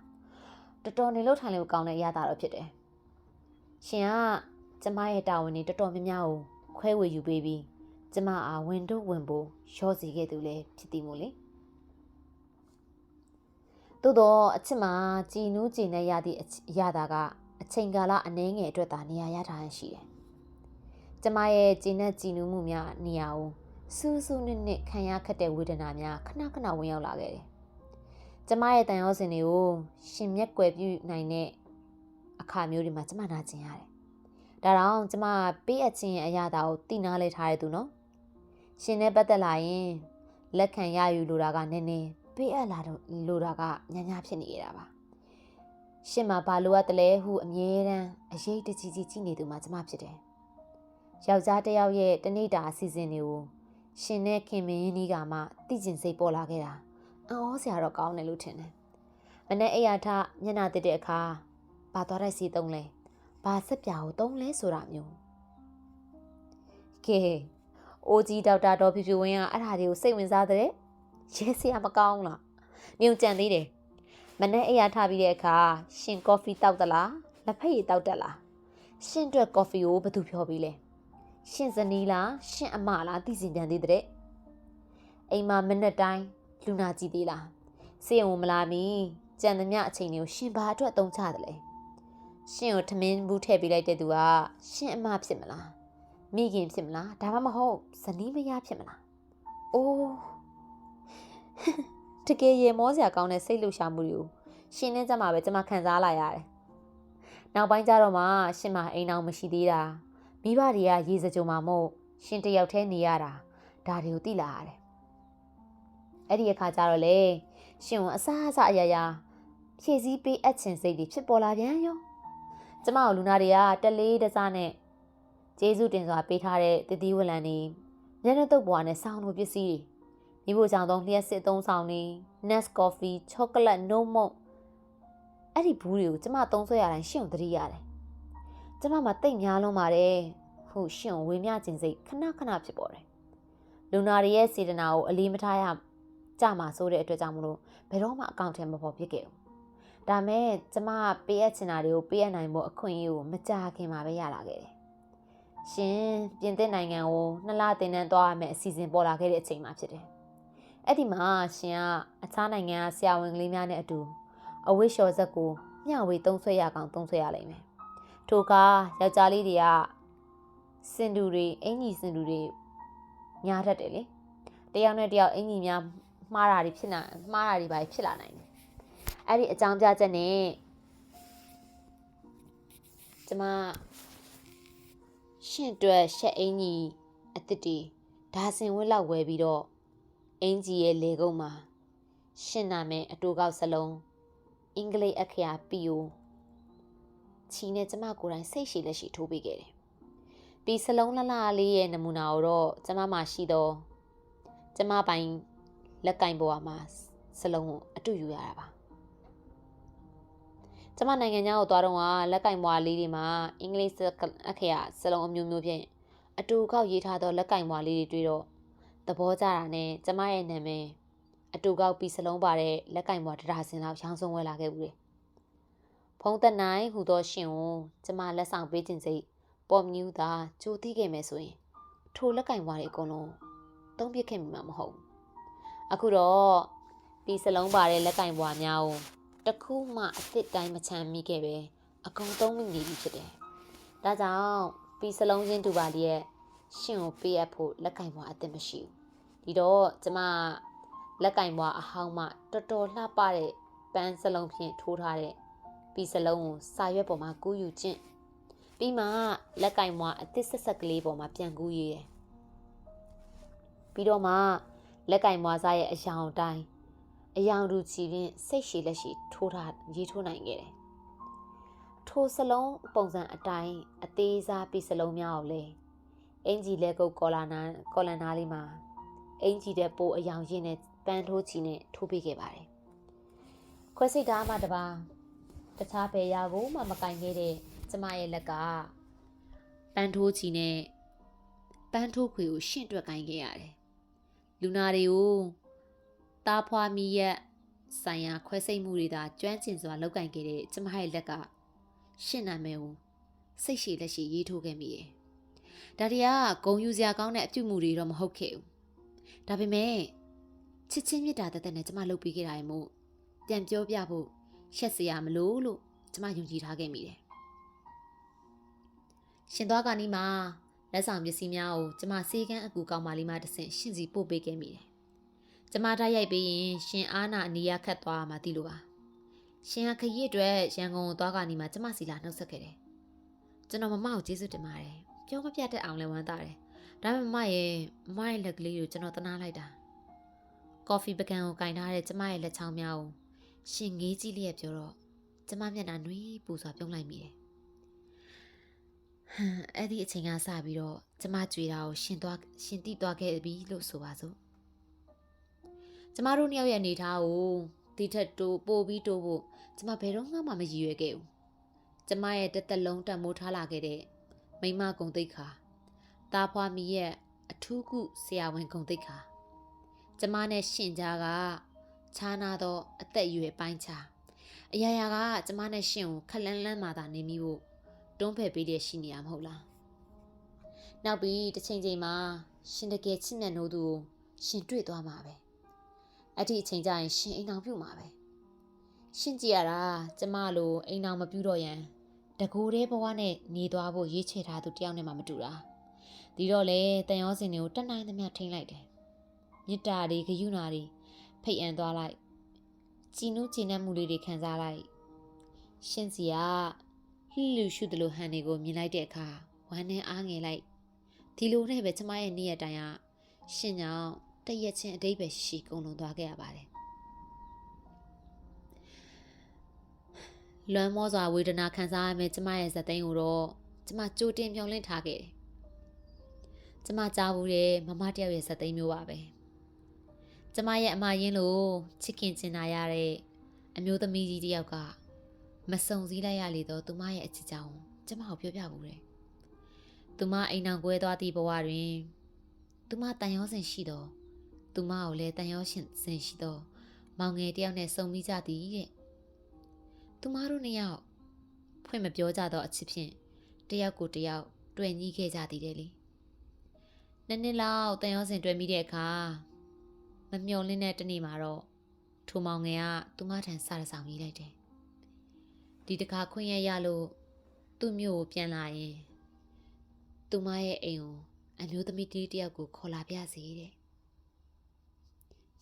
တော်တော်နေလို့ထိုင်လို့ကောင်းတဲ့အရာသာတော့ဖြစ်တယ်ရှင်ကကျမရဲ့တာဝန်တွေတော်တော်များများကိုခွဲဝေယူပေးပြီးကျမအားဝင်ဖို့ရောစီခဲ့သူလည်းဖြစ်သည်မို့လေသို့တော့အချစ်မှာကြည်နူးကြည်နေရသည့်အရာသာကအချိန်ကာလအနည်းငယ်အတွက်သာနေရာရထားရှိတယ်ကျမရဲ့ကြည်နဲ့ကြည်နူးမှုများနေရာကိုစူးစူးနစ်နစ်ခံရခက်တဲ့ဝေဒနာများခဏဝင်ရောက်လာခဲ့တယ်ကျမရဲ့တန်ရောစင်တွေကိုရှင်မျက်ကွယ်ပြုနိုင်တဲ့အခါမျိုးတွေမှာကျမနာကျင်ရတယ်ဒါတော့ကျမပေးအပ်ခြင်းရဲ့အရာတာကိုတည်နာလဲထားရသူနော်ရှင်နဲ့ပတ်သက်လာရင်လက်ခံရယူလိုတာကနည်းနည်းပေးအပ်လာတော့လိုတာကညာဖြစ်နေရတာပါရှင်မှာဘာလိုအပ်တယ်လဲဟုအမြဲတမ်းအရေးတကြီးကြည့်နေသူမှကျမဖြစ်တယ်ယောက်ျားတစ်ယောက်ရဲ့တနေ့တာအစီအစဉ်တွေကိုရှင်နဲ့ခင်မင်းနီးကမှသိကျင်စိတ်ပေါ်လာခဲ့တာအော်ဆရာတော့ကောင်းတယ်လို့ထင်တယ်မနေ့အိယာထညနာတက်တဲ့အခါဘာသွားတိုက်စီတုံးလဲဘာဆက်ပြာကိုတုံးလဲဆိုတာမျိုးကဲအိုကြီးဒေါက်တာဒေါ်ဖြူဖြူဝင်းကအဲ့ဒါတွေကိုစိတ်ဝင်စားတဲ့ရဲဆရာမကောင်းလားမြုံကြံသေးတယ်မနေ့အိယာထပြီးတဲ့အခါရှင်ကော်ဖီတောက်သလားလက်ဖက်ရည်တောက်တတ်လားရှင်အတွက်ကော်ဖီကိုဘယ်သူဖြော်ပြီးလဲရှင်ဇနီးလားရှင်အမလားသိစီတန်သေးတဲ့အိမ်မှာမနေ့တိုင်းလူနာကြည့်သေးလားစေယုံမလာမီကြံသမျှအချိန်တွေကိုရှင်ဘာအတွက်သုံးချတယ်လဲရှင်ကိုထမင်းဘူးထည့်ပေးလိုက်တဲ့သူကရှင်အမဖြစ်မလားမိခင်ဖြစ်မလားဒါမှမဟုတ်ဇနီးမယားဖြစ်မလားအိုးတကယ်ရေမောစရာကောင်းတဲ့စိတ်လှုပ်ရှားမှုတွေကိုရှင်နဲ့ကြမှာပဲကျမခံစားလာရတယ်နောက်ပိုင်းကျတော့မှရှင်မအိမ်အောင်မရှိသေးတာမိဘတွေကရေစကြုံမှာမို့ရှင်တယောက်တည်းနေရတာဒါတွေကိုသိလာရတယ်အဲ့ဒီအခါကျတော့လေရှင်ကိုအစားအစာအရာရာဖြည့်ဆည်းပေးအပ်ခြင်းစိတ်တွေဖြစ်ပေါ်လာပြန်ရောကျမတို့လူနာတွေကတလေးတစားနဲ့ကျေးဇူးတင်စွာပေးထားတဲ့တတိဝလံတွေမျက်နှာတုပ်ပွားနဲ့ဆောင်းလိုပစ္စည်းတွေမိဖို့ကြောင့်တော့လျှက်စစ်သုံးဆောင်တွေ Nest Coffee Chocolate No Milk အဲ့ဒီဘူးတွေကိုကျမသုံးဆွဲရတိုင်းရှင်ကိုသတိရတယ်ကျမမှာတိတ်များလွန်းပါတယ်ဟုတ်ရှင်ကိုဝေမျှခြင်းစိတ်ခဏဖြစ်ပေါ်တယ်လူနာတွေရဲ့စေတနာကိုအလေးမထားရကြမှာဆိုတဲ့အတွက်ကြောင့်မလို့ဘယ်တော့မှအကောင့်ထဲမပေါ်ဖြစ်ခဲ့ဘူးဒါမဲ့ကျမပေးအပ်ချင်တာတွေကိုပေးအပ်နိုင်ဖို့အခွင့်အရေးကိုမကြာခင်မှာပဲရလာခဲ့တယ်ရှင်ပြင်သစ်နိုင်ငံကို2 လသင်တန်းသွားရမယ့်အစီအစဉ်ပေါ်လာခဲ့တဲ့အချိန်မှာဖြစ်တယ်အဲ့ဒီမှာရှင်ကအခြားနိုင်ငံကဆရာဝန်ကလေးများနဲ့အတူအဝိရှော်ဇက်ကိုမျှဝေသုံးဆွဲရကောင်သုံးဆွဲရလိမ့်မယ်ထိုအခါယောက်ျားလေးတွေကစင်တူတွေအင်ကြီးစင်တူတွေညားတတ်တယ်လေတယောက်နဲ့တယောက်အင်ကြီးများမှားတာတွေဖြစ်လာနိုင်တယ်အဲ့ဒီအကြောင်းပြချက်နဲ့ကျမရှင်အတွက်ရှက်အင်ကြီးအသစ်တီဒါစင်ဝက်လောက်ဝယ်ပြီးတော့အင်ကြီးရဲ့လေကုန်းမှာရှင်နာမည်အတူကောက်စလုံးအင်္ဂလိပ်အခရာပီယိုချီနဲ့ကျမကိုယ်တိုင်စိတ်ရှိလက်ရှိထိုးပေးခဲ့တယ်ပြီးစလုံးလှလှလေးရဲ့နမူနာကိုတော့ကျမမှရှိတော့ကျမပိုင်လက်ကင်ပေါ်မှာ စလုံးကိုအတူယူရတာပါကျမနိုင်ငံသားကိုသွားတော့ကလက်ကင်မွားလေးတွေမှာအင်္ဂလိပ်အခရာစလုံးအမျိုးမျိုးဖြင့်အတူကောက်ရေးထားသောလက်ကင်မွားလေးတွေတွေ့တော့သဘောကျတာနဲ့ကျမရဲ့နာမည်အတူကောက်ပြီးစလုံးပါတဲ့လက်ကင်မွားတရားစင်လောက်ရောင်းဆုံးဝဲလာခဲ့ဘူးတယ်ဖုံးသက်နိုင်ဟူသောရှင်ကိုကျမလက်ဆောင်ပေးခြင်းစိတ်ပေါ်မြူးသာကြိုသိခဲ့မယ်ဆိုရင်ထိုလက်ကင်မွားတွေအကုန်လုံးသုံးပြစ်ခဲ့မိမှာမဟုတ်အခုတော့ပြီးစလုံးပါတဲ့လက်ကင်မွားများကိုတခုမှအစ်စ်တိုင်းမချမ်းမိခဲ့ပဲအကုန်သုံးမိနေပြီဖြစ်တယ်။ဒါကြောင့်ပြီးစလုံးချင်းတူပါလျက်ရှင်ကိုပေးအပ်ဖို့လက်ကင်မွားအစ်စ်မရှိဘူး။ဒီတော့ကျမလက်ကင်မွားအဟောင်းမှတော်တော်လှပတဲ့ပန်းစလုံးဖြင့်ထိုးထားတဲ့ပြီးစလုံးကိုစာရွက်ပေါ်မှာကူးယူခြင်းပြီးမှလက်ကင်မွားအစ်စ်ဆက်ကလေးပေါ်မှာပြန်ကူးရည်တယ်။ပြီးတော့မှလက်ကင်မွားစားရဲ့အယောင်တိုင်းအယောင်တူချီဖြင့်စိတ်ရှည်လက်ရှိထိုးထားရေးထိုးနိုင်ခဲ့တယ်။ထိုစလုံးပုံစံအတိုင်းအသေးစားပြီးစလုံးများကိုလေအင်ဂျီလက်ကုတ်ကော်လန်နာလေးမှာအင်ဂျီတဲ့ပိုးအယောင်ရင်းနဲ့ပန်းထိုးချီနဲ့ထိုးပေးခဲ့ပါတယ်။ခွဲစိတ်သားမှတပါတခြားဘယ်ရာကိုမှမကင်ခဲ့တဲ့ကျမရဲ့လက်ကပန်းထိုးချီနဲ့ပန်းထိုးခွေကိုရှင့်တွက်ကင်ခဲ့ရတယ်။လူနာတွေကိုတားဖွားမိရဲ့ဆိုင်ရာခွဲစိတ်မှုတွေသာကျွမ်းကျင်စွာလုပ်ကင်ခဲ့တဲ့ကျမရဲ့လက်ကရှင့်နာမည်ကိုစိတ်ရှည်လက်ရှိရေးထိုးခဲ့မိတယ်။ဒါတွေကဂုံယူစရာကောင်းတဲ့အပြုမှုတွေတော့မဟုတ်ခဲ့ဘူး။ဒါပေမဲ့ချစ်ချင်းမြတ်တာတက်နဲ့ကျမလုပ်ပေးခဲ့တာရဲ့မို့ပြန်ပြောပြဖို့ရှက်စရာမလိုလို့ကျမယုံကြည်ထားခဲ့မိတယ်။ရှင်သွားကနီးမှာလက်ဆောင်ပစ္စည်းများကိုကျမစေကန်းအကူကောင်းမလေးမှတစ်ဆင့်ရှင့်စီပို့ပေးခဲ့မိတယ်။ကျမထားရိုက်ပြီးရင်ရှင်အားနာအနီးရခတ်သွားမှသိလို့ပါရှင်ကခရီးအတွက်ရန်ကုန်ကိုသွားကနေမှကျမစီလာနှုတ်ဆက်ခဲ့တယ်ကျွန်တော်မမကိုကျေးဇူးတင်ပါတယ်ပြောမပြတ်တဲ့အောင်လဲဝမ်းသာတယ်ဒါပေမဲ့မရဲ့လက်ကလေးကိုကျွန်တော်တနာလိုက်တာကော်ဖီပကံကိုကင်ထားတဲ့ကျမရဲ့လက်ချောင်းများကိုရှင်ငေးကြည့်လျက်ပြောတော့ကျမမျက်နှာနှွေးပူစွာပြုံးလိုက်မိတယ်အဲ့ဒီအချိန်ကစပြီးတော့ကျမကြွေတာကိုရှင်တိသွားခဲ့ပြီလို့ဆိုပါစို့ကျမတို့နှစ်ယောက်ရဲ့အနေထားကိုဒီထက်တိုးပို့ပြီးတိုးဖို့ကျမဘယ်တော့မှမရည်ရွယ်ခဲ့ဘူးကျမရဲ့တစ်သက်လုံးတန်မိုးထားလာခဲ့တဲ့မိမဂုံတိတ်ခါတာဖွာမီရဲ့အထူးကုဆရာဝန်ဂုံတိတ်ခါကျမနဲ့ရှင်ကြားကခြားနာသောအသက်အရွယ်ပိုင်းခြားအရာရာကကျမနဲ့ရှင်ကိုခက်လန်းလန်းမှသာနေမိဖို့တွန်းဖယ်ပေးတဲ့ရှိနေရမဟုတ်လားနောက်ပြီးတစ်ချိန်ချိန်မှာရှင်တကယ်ချစ်မြတ်နိုးသူကိုရှင်တွေ့သွားမှာပဲအဲ့ဒီအချိန်ကျရင်ရှင်အိမ်အောင်ပြုတ်မှာပဲရှင်ကြည့်ရတာကျမလိုအိမ်အောင်မပြုတ်တော့ရန်တကူတဲ့ဘဝနဲ့နေသွားဖို့ရေးချယ်ထားသူတယောက်နဲ့မှမတူတာဒီတော့လေတန်ရောစင်တွေကိုတက်နိုင်သမျှထိန်းလိုက်တယ်မြစ်တာတွေဂယုဏတွေဖိတ်အံသွားလိုက်ကြည်နူးကြည်နပ်မှုလေးတွေခံစားလိုက်ရှင်စီကလှလူရှုသလိုဟန်တွေကိုမြင်လိုက်တဲ့အခါဝမ်းနဲ့အားငယ်လိုက်ဒီလိုနဲ့ပဲကျမရဲ့နေ့ရက်တိုင်းကရှင်ကြောင့်တရက်ချင်းအတိတ်ပဲရှိကုန်လုံးသွားခဲ့ရပါတယ်လွမ်းမောစွာဝေဒနာခံစားရမယ့်ကျမရဲ့ဇာတ်သိမ်းကိုတော့ကျမကြိုတင်မျှော်လင့်ထားခဲ့တယ်ကျမကြားဘူးတဲ့မမတယောက်ရဲ့ဇာတ်သိမ်းမျိုးပါပဲကျမရဲ့အမရင်းလို့ချစ်ခင်ကျင်နာရတဲ့အမျိုးသမီးကြီးတယောက်ကမစုံစည်းလိုက်ရလေတော့သူမရဲ့အချစ်ကြောင့်ကျမကိုပြောပြဘူးတယ်သူမအိမ်အောင်ကွဲသွားသည့်ဘဝတွင်သူမတန်ရောစင်ရှိတော့သူမကိုလည်းတန်ရောစင်ရှိတော့မောင်ငယ်တယောက်နဲ့စုံမိကြသည်တဲ့သူမတို့နှစ်ယောက်ဖွင့်မပြောကြတော့အချစ်ဖြင့်တယောက်ကိုတယောက်တွေ့ညီခဲ့ကြသည်တဲ့လေနှစ်လောက်တန်ရောစင်တွေ့မိတဲ့အခါမမျော်လင့်တဲ့တနေ့မှာတော့ထိုမောင်ငယ်ကသူမထံစရဆောင်ရေးလိုက်တယ်ဒီတခါခွင့်ရလို့သူ့မျိုးကိုပြန်လာရင်သူမရဲ့အိမ်ကိုအမျိုးသမီးတယောက်ကိုခေါ်လာပြစေတဲ့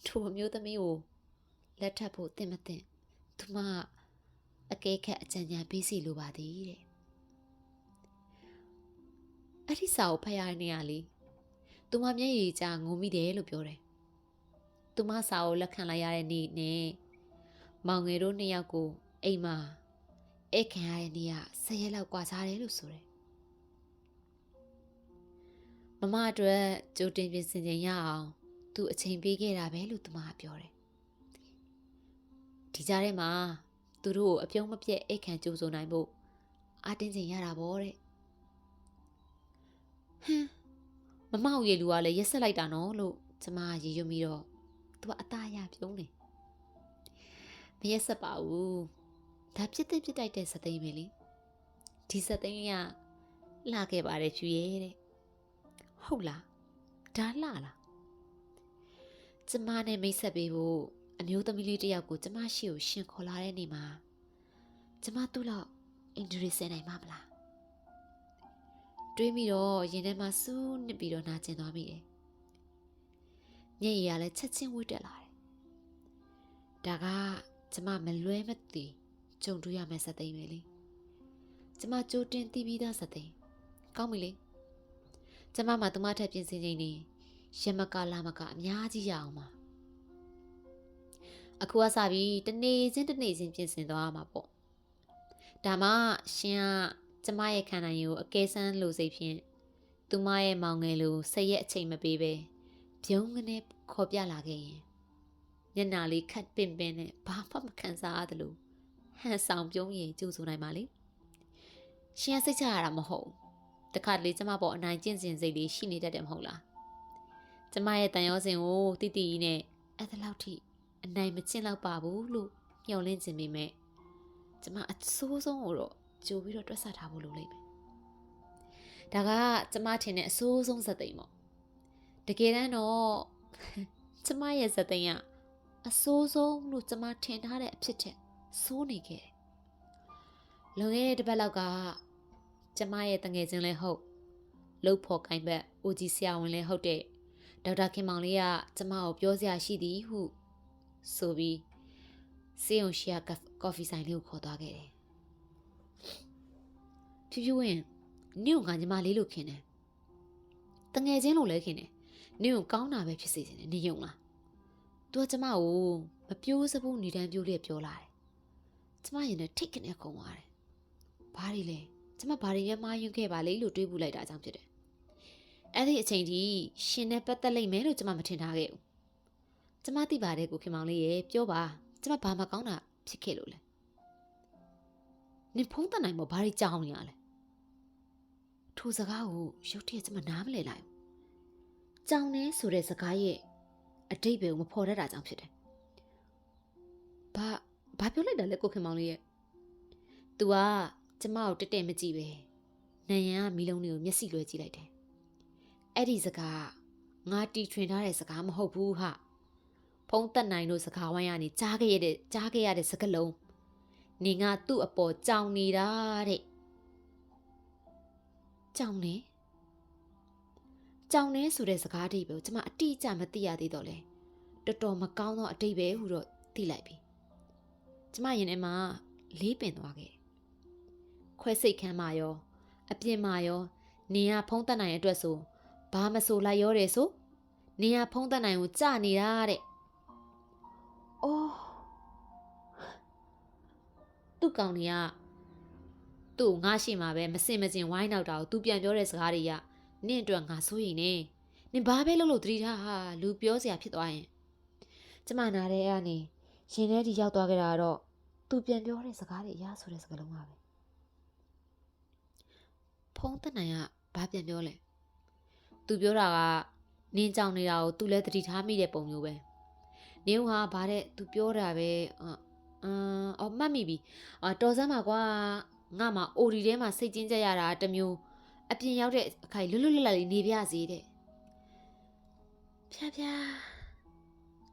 ထိုအမျိုးသမီးကိုလက်ထပ်ဖို့တင့်မတင်သူမအကဲခတ်အကြံဉာဏ်ပေးစီလိုပါသည်တဲ့အဲ့ဒီစာကိုဖတ်ရတဲ့နေရာလေးသူမမျက်ရည်ကျငိုမိတယ်လို့ပြောတယ်သူမစာကိုလက်ခံလိုက်ရတဲ့နေ့နဲ့မောင်ငယ်တို့နှစ်ယောက်ကိုအိမ်မှာအိတ်ခံရတဲ့နေ့က10ရက်လောက်ကွာခြားတယ်လို့ဆိုတယ်မမအတွက်ကြိုတင်ပြင်ဆင်ခြင်းရအောင်သူအချိန်ပေးခဲ့တာပဲလို့သူမကပြောတယ် ဒီကြားထဲမှာသူတို့ကိုအပြုံးမပြတ်အိတ်ခံကြိုးဆိုနိုင်ဖို့အားတင်းချင်ရတာပေါ့တဲ့ဟမ်မမောက်ရည်လူကလည်းရက်ဆက်လိုက်တာနော်လို့ကျမရေရွပြီးတော့သူကအသားရပြုံးနေမရက်ဆက်ပါဘူးဒါပြစ်တဲ့ပြစ်တိုက်တဲ့စသိမ်းပဲလေဒီစသိမ်းကလှခဲ့ပါတယ်ဖြူရဲ့တဲ့ဟုတ်လားဒါလှလားကျမနဲ့မိတ်ဆက်ပေးဖို့အမျိုးသမီးလေးတစ်ယောက်ကိုကျမရှိကိုရှင်ခေါ်လာတဲ့နေ့မှာကျမသူ့လောက်အင်ဒရီဆယ်နိုင်မှာမလားတွေးမိတော့ရင်ထဲမှာစူးနစ်ပြီးတော့နာကျင်သွားမိတယ်မျက်ရည်ကလည်းချက်ချင်းဝှက်တက်လာတယ်ဒါကကျမမလွဲမသွေကြုံတွေ့ရမယ့်စသိမ်းပဲလေကျမကြိုးတင်သိပြီးသားစသိမ်းကောင်းပြီလေကျမမှသူမထက်ပြင်ဆင်ချိန်နေရမကလာမကအများကြီးရအောင်ပါအခုကစပြီးတနေ့ချင်းပြင်ဆင်သွားရမှာပေါ့ဒါမှရှင်ကကျမရဲ့ခန္ဓာရင်ကိုအကဲဆန်းလို့စိတ်ဖြင့်သူမရဲ့မောင်ငယ်လိုစိတ်ရဲ့အချိန်မပေးပဲပြုံးကနေခေါ်ပြလာခဲ့ရင်မျက်နှာလေးခတ်ပင်နဲ့ဘာမှမခံစားရသလိုဟန်ဆောင်ပြုံးရင်ကြိုးဆိုနိုင်ပါလေရှင်ကစိတ်ချရတာမဟုတ်တခါတလေကျမပေါ်အနိုင်ကျင့်စဉ်စိတ်လေးရှိနေတတ်တယ်မဟုတ်လားကျမရဲ့တန်ရောစင်ကိုတိတိကြီးနဲ့အဲ့ဒါလောက်ထိအနိုင်မကျင့်တော့ပါဘူးလို့မျှော်လင့်ခြင်းပေမဲ့ကျမအဆိုးဆုံးကိုတော့ကြိုပြီးတော့တွက်ဆထားဖို့လိုလိမ့်မယ်ဒါကကျမထင်တဲ့အဆိုးဆုံးစသိမ်းပေါ့တကယ်တမ်းတော့ကျမရဲ့စသိမ်းကအဆိုးဆုံးလို့ကျမထင်ထားတဲ့အဖြစ်ထက်ဆိုးနေခဲ့တယ်လွန်ခဲ့တဲ့တစ်ပတ်လောက်ကကျမရဲ့တငယ်ချင်းလည်းဟုတ်လှုပ်ဖို့ကိုင်းဘက်အိုဂျီဆရာဝန်လည်းဟုတ်တဲ့ဒေါက်တာခင်မောင်လေးကကျမကိုပြောစရာရှိသည်ဟုဆိုပြီးစေယုံရှိရကော်ဖီဆိုင်လေးကိုခေါ်သွားခဲ့တယ်ဖြူဖြူဝင်နင့်ကညီမလေးလို့ခင်တယ်တငယ်ချင်းလို့လည်းခင်တယ်နင့်ကိုကောင်းတာပဲဖြစ်စေချင်တယ်နေယုံလားသူကကျမကိုမပြိုးစဘူးနေတန်းပြိုးလေးပြောလာတယ်ကျမရင်နဲ့ထိတ်ကနေခုံသွားတယ်ဘာတွေလဲကျမဘာတွေများမှားယွင်းခဲ့ပါလေလို့တွေးပူလိုက်တာကြောင့်ဖြစ်တယ်အဲ့ဒီအချိန်ထိရှင်နဲ့ပတ်သက်လိမ့်မယ်လို့ကျမမထင်ထားခဲ့ဘူးကျမသိပါတယ်ကိုခင်မောင်လေးရေပြောပါကျမဘာမှကောင်းတာဖြစ်ခဲ့လို့လဲနင်ဖုံးတတ်နိုင်မို့ဘာတွေကြောင်နေရလဲထိုစကားကိုရုတ်တရက်ကျမနားမလည်လိုက်ဘူးကြောင်နေဆိုတဲ့စကားရဲ့အတိတ်ပဲကိုမဖော်တတ်တာကြောင့်ဖြစ်တယ်ဘာပြောလိုက်တာလဲကိုခင်မောင်လေးရဲ့ तू ကကျမကိုတက်မကြည့်ပဲနန်ရန်ကမီးလုံးတွေကိုမျက်စိလွှဲကြည့်လိုက်တယ်အဲ့ဒီစကားငါတီထွင်ထားတဲ့စကားမဟုတ်ဘူးဟာဖုံးတက်နိုင်လို့စကားဝိုင်းကနေကြားခဲ့ရတဲ့စကားလုံးနေငါသူ့အပေါ်ကြောင်နေတာတဲ့ကြောင်နေဆိုတဲ့စကားအဓိပ္ပာယ်ကိုကျမအတိအကျမသိရသေးတော့လဲတော်တော်မကောင်းသောအဓိပ္ပာယ်ဟုတော့သိလိုက်ပြီကျမရင်ထဲမှာလေးပင်သွားခဲ့ခွဲစိတ်ခမ်းမာရောအပြင်မာရောနင်ကဖုံးတက်နိုင်တဲ့အတွက်ဆိုဘာမဆိုလိုက်ရောတယ်ဆိုနင်ကဖုံးတက်နိုင်ကိုကြာနေတာတဲ့အော်သူ့ကောင်တွေကသူ့ငါရှိမှာပဲမစင်မကျင်ဝိုင်းနောက်တာကိုသူပြန်ပြောတဲ့စကားတွေကနင့်အတွက်ငါစိုးရိမ်နေနင်ဘာပဲလုပ်လို့သတိထားဟာလူပြောစရာဖြစ်သွားရင်ကျမနာတဲ့အဲ့ကနေရင်ထဲထိရောက်သွားကြတာတော့သူပြန်ပြောတဲ့စကားတွေအရဆိုတဲ့စကားလုံးပါပဲဖုံးတက်နိုင်ကဘာပြန်ပြောလဲသူပြောတာကနင်းကြောင်နေတာကိုသူလည်းသတိထားမိတဲ့ပုံမျိုးပဲနင်းဟာဘာတဲ့သူပြောတာပဲအော်မှတ်မိပြီတော်စမ်းပါကွာငါမှအိုဒီထဲမှာစိတ်ကျဉ်းကြရတာတမျိုးအပြင်ရောက်တဲ့အခိုင်လွတ်လပ်လေးနေပြစေတဲ့ဖြာ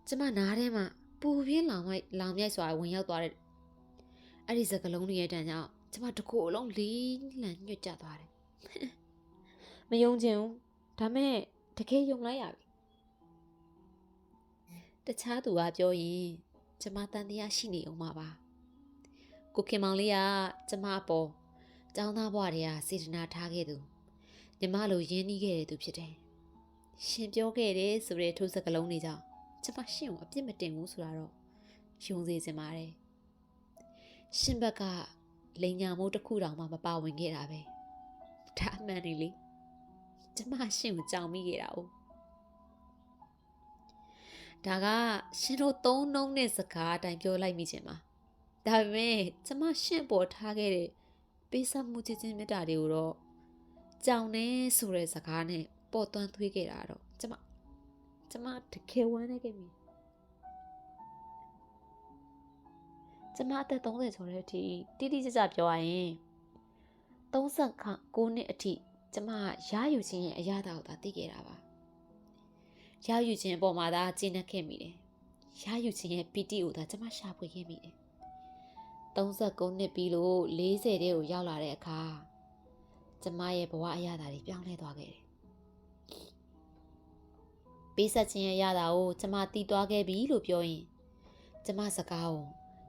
ကျမနားထဲမှာပူပြင်းလောင်မြိုက်စွာဝင်ရောက်သွားတဲ့အဲ့ဒီစကလုံးတွေရဲ့တန်ကြောင့်ကျမတကူအလုံးလေးလံညွတ်ကျသွားတယ်မယုံချင်ဘူးဒါမဲ့တကယ်ယုံလိုက်ရပြီတခြားသူကပြောရင်ကျမတန်တရားရှိနေအောင်ပါကိုခင်မောင်လေးကကျမအပေါ်ကျောင်းသားဘဝတည်းကစေတနာထားခဲ့သူညီမလိုရင်းနှီးခဲ့တဲ့သူဖြစ်တယ်ရှင်ပြောခဲ့တယ်ဆိုတဲ့ထိုးစကလုံးတွေကြောင့်ကျမရှင်ကိုအပြစ်မတင်ဘူးဆိုတာတော့ယုံစေချင်ပါတယ်ရှင်ဘက်ကလိန်ညာမိုးတစ်ခုတောင်မှမပါဝင်ခဲ့တာပဲဒါအမှန်နေလေကျမရှင်ကိုကြောင်မိခဲ့တာ哦ဒါကရှင်တို့သုံးနှုံးတဲ့စကားအတိုင်းပြောလိုက်မိချင်ပါဒါပေမဲ့ကျမရှင့်ပေါ်ထားခဲ့တဲ့ပေးဆက်မှုချင်းမြတ်တာတွေကိုတော့ကြောင်နေဆိုတဲ့စကားနဲ့ပေါ်သွန်းသွေးခဲ့တာတော့ကျမတကယ်ဝမ်းနေခဲ့ပြီကျမအသက်30ကျော်တဲ့အထိတိတိကျကျပြောရရင်36နှစ်အထိကျမရယူခြင်းရဲ့အရာတော်သာသိခဲ့တာပါရယူခြင်းအပေါ်မှာသာကျင့်နေခဲ့မိတယ်ရယူခြင်းရဲ့ပီတိကိုသာကျမရှာဖွေခဲ့မိတယ်39နှစ်ပြီးလို့40တဲ့ကိုရောက်လာတဲ့အခါကျမရဲ့ဘဝအရာတော်တွေပြောင်းလဲသွားခဲ့တယ်ပေးဆက်ခြင်းရဲ့အရာတော်ကိုကျမတည်သွားခဲ့ပြီလို့ပြောရင်ကျမစကားကို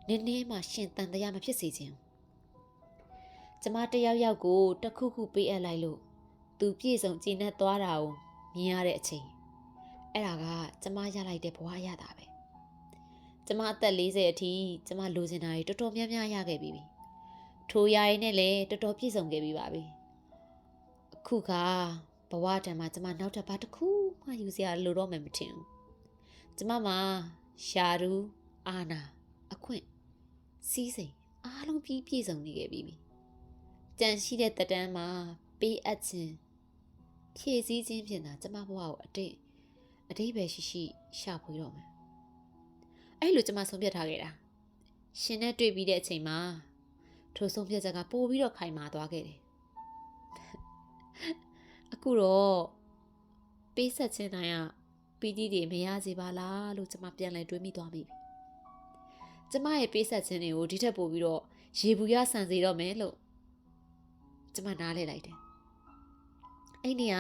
နည်းနည်းမှရှင်တန်တရားမဖြစ်စေခြင်းကျမတယောက်ယောက်ကိုတခုခုပေးအပ်လိုက်လို့သူပြည့်စုံကြည်နပ်သွားတာကိုမြင်ရတဲ့အချိန်အဲ့ဒါကကျမရလိုက်တဲ့ဘဝရတာပဲကျမအသက်40အထိကျမလိုချင်တာတွေတော်တော်များများရခဲ့ပြီထိုရရင်နဲ့လည်းတော်တော်ပြည့်စုံခဲ့ပြီပါပြီအခုကဘဝတံမှာကျမနောက်ထပ်ဘာတစ်ခုမှယူစရာလိုတော့မှမထင်ဘူးကျမမှာရှာရူအာနာအခွင့်စီးစိမ်အားလုံးပြည့်စုံနေခဲ့ပြီကြံရှိတဲ့တက်တန်းမှာပေးအပ်ခြင်းဖြည့်ဆည်းခြင်းဖြင့်သာကျမဘဝကိုအတိတ်ပဲရှိရှာဖွေတော့မယ်အဲ့လိုကျမဆုံးဖြတ်ထားခဲ့တာရှင်နဲ့တွေ့ပြီးတဲ့အချိန်မှာထိုဆုံးဖြတ်ချက်ကပိုပြီးတော့ခိုင်မာသွားခဲ့တယ်အခုတော့ပေးဆက်ခြင်းတိုင်းကပီတိတွေမရစေပါလားလို့ကျမပြန်လည်တွေးမိသွားမိပြီကျမရဲ့ပေးဆက်ခြင်းတွေကိုဒီထက်ပိုပြီးတော့ရေဘူးရဆန်စေတော့မယ်လို့ကျမနားလဲလိုက်တယ်အဲ့ဒီက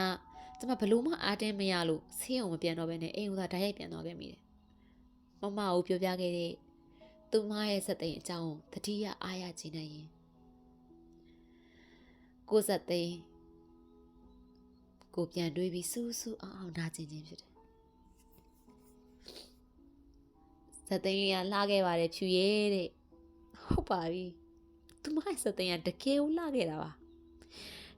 ကျမဘလို့မှအားတင်းမရလို့ဆေးရုံမပြန်တော့ဘဲနဲ့အိမ်ဦးသာဓာတ်ရိုက်ပြန်သွားခဲ့မိတယ်မမကိုပြောပြခဲ့တဲ့သူမရဲ့စက်သိန်းအကြောင်းတတိယအားရခြင်းနဲ့ရင်ကိုစက်သိန်းကိုပြန်တွေးပြီးစူးအောင်နာကျင်ခြင်းဖြစ်တယ်စက်သိန်းလေးကလှခဲ့ပါတယ်ဖြူရဲတဲ့ဟုတ်ပါပြီသူမရဲ့စက်သိန်းကတကယ်ကိုလှခဲ့တာပါ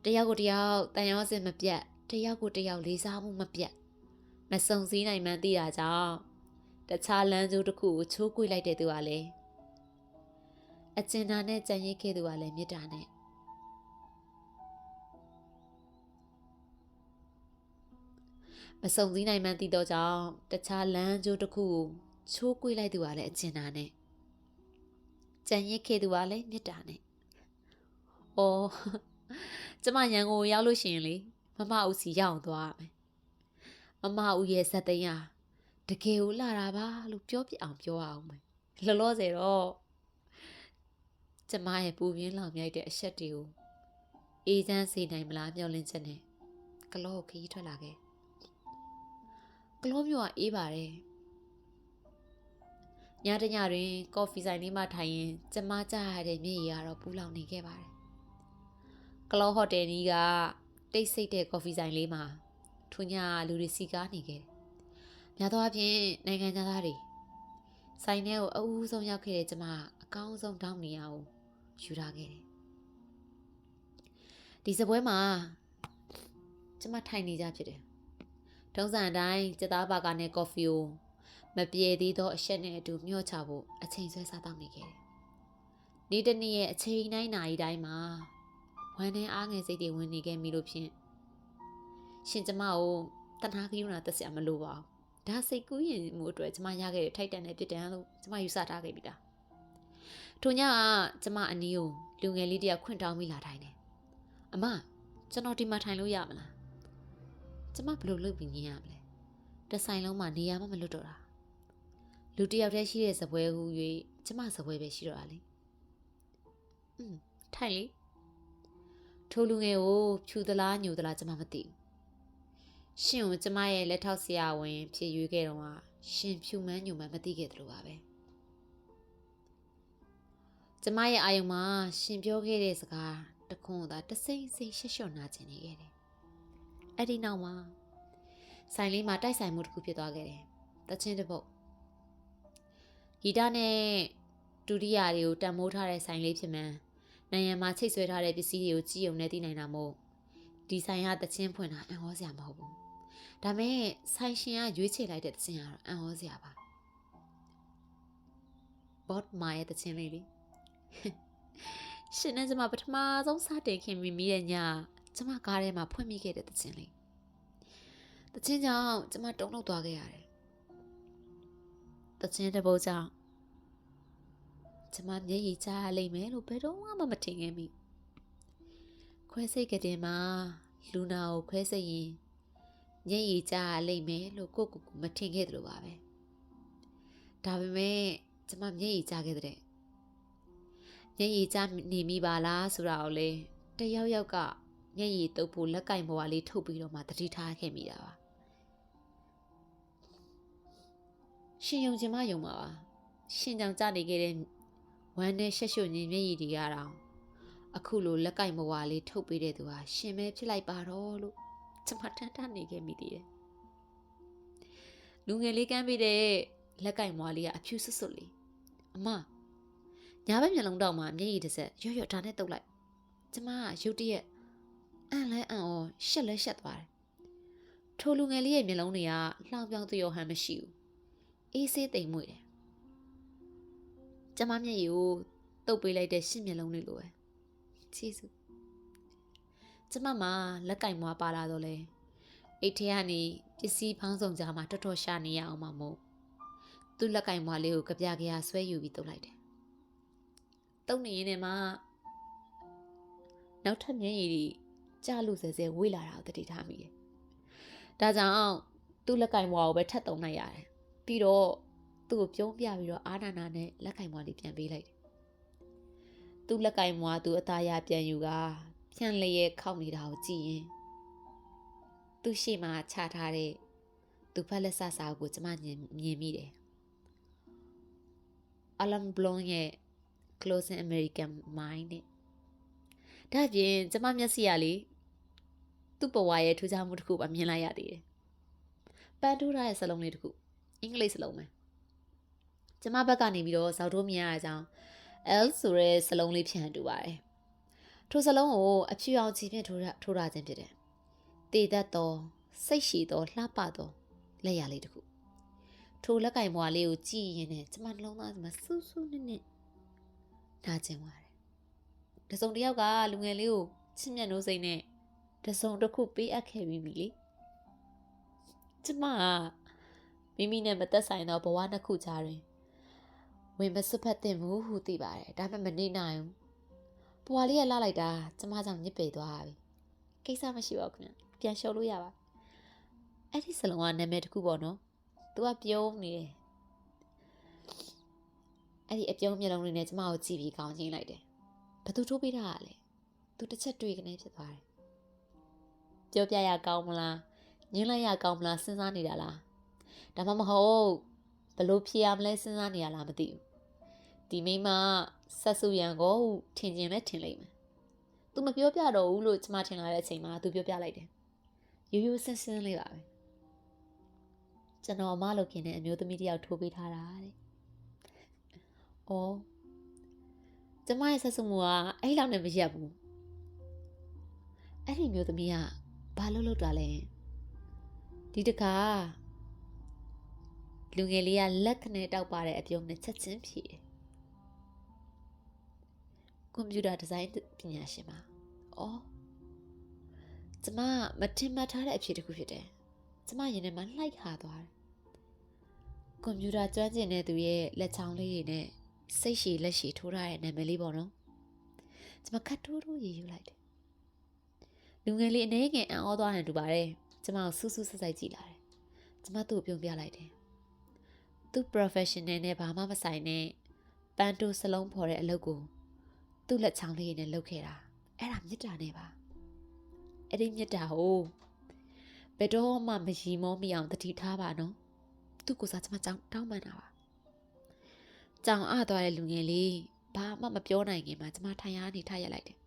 တယောက်ကိုတယောက်တန်ရောစင်မပြတ်တယောက်ကိုတယောက်လေးစားမှုမပြတ်မစုံစည်းနိုင်မှန်းသိတာကြောင့်တခြားလမ်းကျိုးတစ်ခုကိုချိုးကွေ့လိုက်တဲ့သူကလည်းအကျဉ်းသားနဲ့ကြံရိပ်ခဲ့သူကလည်းမေတ္တာနဲ့မစုံစည်းနိုင်မှန်းသိတော့ကြောင့်တခြားလမ်းကျိုးတစ်ခုကိုချိုးကွေ့လိုက်သူကလည်းအကျဉ်းသားနဲ့ကြံရိပ်ခဲ့သူကလည်းမေတ္တာနဲ့အော်ကျမရန်ကုန်ရောက်လို့ရှိရင်လေမမဦးစီရောက်သွားမယ်မမဦးရဲ့ဇက်သိန်းဟာတကယ်ကိုလှတာပါလို့ပြောပြအောင်ပြောအောင်မယ်လောလောဆယ်တော့ကျမရဲ့ပူပြင်းလောင်မြိုက်တဲ့အဆက်တွေကိုအေးချမ်းစေနိုင်မလားမျှော်လင့်ချက်နဲ့ကလောခရီးထွက်လာခဲ့ကလောမျိုးကအေးပါတယ်ညတညတွင်ကော်ဖီဆိုင်လေးမှထိုင်ရင်ကျမကြားရတဲ့မျက်ရည်ကတော့ပူလောင်နေခဲ့ပါတယ်ကလောဟိုတယ်ကြီးကတိတ်ဆိတ်တဲ့ကော်ဖီဆိုင်လေးမှာထူးညလူတွေစီကားနေခဲ့တယ်။များသောအားဖြင့်နိုင်ငံသားတွေဆိုင်ထဲကိုအဦးဆုံးရောက်ခဲ့တဲ့ကျမအကောင်းဆုံးတောင်းနေရအောင်ယူထားခဲ့တယ်။ဒီစပွဲမှာကျမထိုင်နေကြဖြစ်တယ်။ထုံးစံအတိုင်းစက်သားဘာကနဲ့ကော်ဖီကိုမပြေသေးသောအချက်နဲ့အတူမျှော့ချဖို့အချိန်ဆွဲစားတောင်းနေခဲ့တယ်။ဒီတနေ့ရဲ့အချိန်တိုင်းနာရီတိုင်းမှာဝမ်းနဲ့အားငယ်စိတ်တွေဝင်နေခဲ့မိလို့ဖြင့်ရှင်ကျမကိုတနာကရုဏာတက်စရာမလိုပါဘူးဒါစိတ်ကူးရင်မှုအတွက်ကျမရခဲ့တဲ့ထိုက်တန်တဲ့ပြစ်ဒဏ်လို့ကျမယူဆထားခဲ့ပြီလားထိုညကကျမအနီးကိုလူငယ်လေးတယောက်ခွင့်တောင်းမိလာထိုင်တယ်အမကျွန်တော်ဒီမှာထိုင်လို့ရမလားကျမဘယ်လိုလုပ်ပြီးမြင်ရမလဲတဆိုင်လုံးမှာနေရာမှမလွတ်တော့တာလူတယောက်တည်းရှိတဲ့စပွဲဟူ၍ကျမစပွဲပဲရှိတော့တာလေထိုင်လေထိုလူငယ်ကိုဖြူသလားညူသလားကျမမသိဘူးရှင်ကိုကျမရဲ့လက်ထောက်ဆရာဝန်ဖြစ်ရွေးခဲ့တော့ရှင်ဖြူမန်းညူမန်းမသိခဲ့သလိုပါပဲကျမရဲ့အာယုံမှာရှင်ပြောခဲ့တဲ့စကားတခွန်းသာတစိမ့်စိမ့်ရှက်ရှော့နာကျင်နေခဲ့တယ်အဲ့ဒီနောက်မှာဆိုင်လေးမှာတိုက်ဆိုင်မှုတစ်ခုဖြစ်သွားခဲ့တယ်တချင်းတစ်ပုတ်ဂီတနဲ့ဒုတိယတွေကိုတန်မိုးထားတဲ့ဆိုင်လေးဖြစ်မှန်းနိုင်ငံမှာချိတ်ဆွဲထားတဲ့ပစ္စည်းတွေကိုကြည့်ုံနဲ့သိနိုင်တာမို့ဒီဆိုင်ကတချင်းဖွင့်တာအံ့ဩစရာမဟုတ်ဘူးဒါ ဒါမဲ့ဆိုင်ရှင်ကရွေးချယ်လိုက်တဲ့တခြင်းကတော့အံ့ဩစရာပါဘော့မာရဲ့တခြင်းလေးလေရှင်နဲ့ကျမပထမဆုံးစတင်ခင်မိတဲ့ညကျမကားထဲမှာဖွင့်မိခဲ့တဲ့တခြင်းလေးတခြင်းကြောင့်ကျမတုန်လှုပ်သွားခဲ့ရတယ်တခြင်းတစ်ပုဒ်ကြောင့်ကျမမျက်ရည်ကျရလိမ့်မယ်လို့ဘယ်တော့မှမထင်ခဲ့မိခွဲစိတ်ကတင်မှာလူနာကိုခွဲစိတ်ရင်မျက်ရည်ကျရလိမ့်မယ်လို့ကိုမထင်ခဲ့သလိုပါပဲဒါပေမဲ့ကျမမျက်ရည်ကျခဲ့တဲ့မျက်ရည်ကျနေမိပါလားဆိုတာကိုလေတယောက်ယောက်ကမျက်ရည်တုပ်ဖို့လက်ကင်ဘွားလေးထုတ်ပြီးတော့မှတတိထားခဲ့မိတာပါရှင်ယုံချင်မှယုံပါပါရှင်ကြောင့်ကြနေခဲ့တဲ့ဝမ်းနဲ့ရှက်ရှုညင်မျက်ရည်တွေကတော့အခုလိုလက်ကင်ဘွားလေးထုတ်ပေးတဲ့သူဟာရှင်ပဲဖြစ်လိုက်ပါတော့လို့ကျမတန်းတနေခဲ့မိသေးတယ်လူငယ်လေးကမ်းပေးတဲ့လက်ကင်ဘွားလေးကအဖြူဆွတ်ဆွတ်လေးအမညာဘက်မျက်လုံးတောက်မှာမျက်ရည်တစ်စက်ရွရွဒါနဲ့တုပ်လိုက်ကျမကရုတ်တရက်အံ့လဲအံ့ဩရှက်လဲရှက်သွားတယ်ထိုလူငယ်လေးရဲ့မျက်လုံးတွေကလှောင်ပြောင်သရောဟန်မရှိဘူးအေးဆေးတိမ်မွေ့တယ်ကျမမျက်ရည်ကိုတုပ်ပေးလိုက်တဲ့ရှင့်မျက်လုံးလေးလိုပဲချီးစုကျမမှာလက်ကင်မွားပါလာတော့လေအိတ်ထဲကနေပစ္စည်းဖောင်းဆောင်ကြမှာတော်တော်ရှာနေရအောင်မမို့သူ့လက်ကင်မွားလေးကိုကြပြကြဆွဲယူပြီးတုပ်လိုက်တယ်တုပ်နေရင်လည်းမှနောက်ထပ်မျက်ရည်တွေကြာလို့ဆဲဆဲဝေးလာတာကိုတတိထားမိတယ်ဒါကြောင့်သူ့လက်ကင်မွားကိုပဲထပ်တုံးလိုက်ရတယ်ပြီးတော့သူ့ကိုပြုံးပြပြီးတော့အာနာနာနဲ့လက်ကင်မွားလေးပြန်ပေးလိုက်တယ်သူ့လက်ကင်မွားသူအသားရပြန်ယူကဖြန့်လျက်ခောက်နေတာကိုကြည့်ရင်သူ့ရှေ့မှာချထားတဲ့သူဖက်လက်ဆဆာကိုကျမမြင်မိတယ်အလမ်ဘလွန်ရဲ့ Close American Mind နဲ့ဒါပြင်ကျမမျက်စိရလေသူ့ဘဝရဲ့ထူးခြားမှုတစ်ခုပါမြင်လိုက်ရသေးတယ်ပန်တူရာရဲ့စလုံးလေးတစ်ခုအင်္ဂလိပ်စလုံးပဲကျမဘက်ကနေပြီးတော့ဇောက်ထိုးမြင်ရတဲ့အကြောင်း L ဆိုတဲ့စလုံးလေးဖြန့်တူပါတယ်ထိုစလုံးကိုအဖြူအောင်ချီဖြင့်ထိုးထားခြင်းဖြစ်တယ်တည်တတ်သောစိတ်ရှိသောလှပသောလက်ရလေးတစ်ခုထိုလက်ကင်ဘွားလေးကိုကြည့်ရင်ကျမနှလုံးသားမှာစူးစူးနစ်နစ်နာကျင်သွားတယ်တစုံတစ်ယောက်ကလူငယ်လေးကိုချစ်မြတ်နိုးစိမ့်နဲ့တစုံတစ်ခုပေးအပ်ခဲ့ပြီးပြီလေကျမကမိမိနဲ့မသက်ဆိုင်သောဘဝနှစ်ခုကြားတွင်ဝင်မစွတ်ဖက်တင်မှုဟုသိပါတယ်ဒါပေမဲ့မနေနိုင်ဘူးဘွာလေးကလှလိုက်တာကျမကြောင့်ညစ်ပေသွားပြီကိစ္စမရှိပါဘူးခင်ဗျပြန်ရှုပ်လို့ရပါအဲ့ဒီစလုံးကနာမည်တစ်ခုပေါ့နော်သူကပြုံးနေတယ်အဲ့ဒီအပြုံးမျက်လုံးလေးနဲ့ကျမကိုကြည့်ပြီးကောင်းချင်းလိုက်တယ်ဘသူထိုးပေးတာလဲသူတစ်ချက်တွေ့ကနေဖြစ်သွားတယ်ပြောပြရကောင်းမလားညင်းလိုက်ရကောင်းမလားစဉ်းစားနေတာလားဒါမှမဟုတ်ဘလို့ဖြေရမလဲစဉ်းစားနေရလားမသိဘူးဒီမိမဆက်စုရန်ကိုထင်ကျင်လဲထင်လိမ့်မယ်။ तू မပြောပြတော့ဘူးလို့ကျမထင်လာတဲ့အချိန်မှာ तू ပြောပြလိုက်တယ်။ရိုးရိုးစင်းစင်းလေးပါပဲ။ကျွန်တော်အမလုပ်ခင်နဲ့အမျိုးသမီးတယောက်ထိုးပေးထားတာတဲ့။အော်ကျမရဲ့ဆက်စုမှုကအဲ့လောက်နဲ့မရက်ဘူး။အဲ့ဒီမျိုးသမီးကဘာလုပ်တာလဲ။ဒီတခါလူငယ်လေးကလက်ခနဲ့တောက်ပါတဲ့အပြုံးနဲ့ချက်ချင်းဖြေတယ်ကွန်ပျူတာဒီဇိုင်းပညာရှင်ပါ။အော်ကျမမထင်မှတ်ထားတဲ့အဖြေတစ်ခုဖြစ်တယ်။ကျမရင်ထဲမှာလှိုက်ခါသွားတယ်။ကွန်ပျူတာကျွမ်းကျင်တဲ့သူရဲ့လက်ချောင်းလေးတွေနဲ့စိတ်ရှည်လက်ရှည်ထိုးထားတဲ့နာမည်လေးပေါ့နော်။ကျမခတ်ထိုးရေယူလိုက်တယ်။လူငယ်လေးအနေငယ်အံ့ဩသွားတယ်တူပါတယ်။ကျမကိုစူးစူးဆက်ဆက်ကြည့်လာတယ်။ကျမသူ့ကိုပြုံးပြလိုက်တယ်။သူ့ professional နဲ့ဘာမှမဆိုင်နဲ့ပန်းတိုးစလုံးဖော်တဲ့အလုပ်ကိုသူ့လက်ချောင်းလေးနဲ့လုပ်ခဲ့တာအဲ့ဒါမြစ်တာနဲ့ပါအဲ့ဒီမြစ်တာကိုဘယ်တော့မှမရီမောမိအောင်တတိထားပါနော်သူ့ကိုစားကျမတောင်းပန်တာပါကြောင်အသွားတဲ့လူငယ်လေးဘာမှမပြောနိုင်ခင်မှာကျမထိုင်ရနေထားရလိုက်တယ်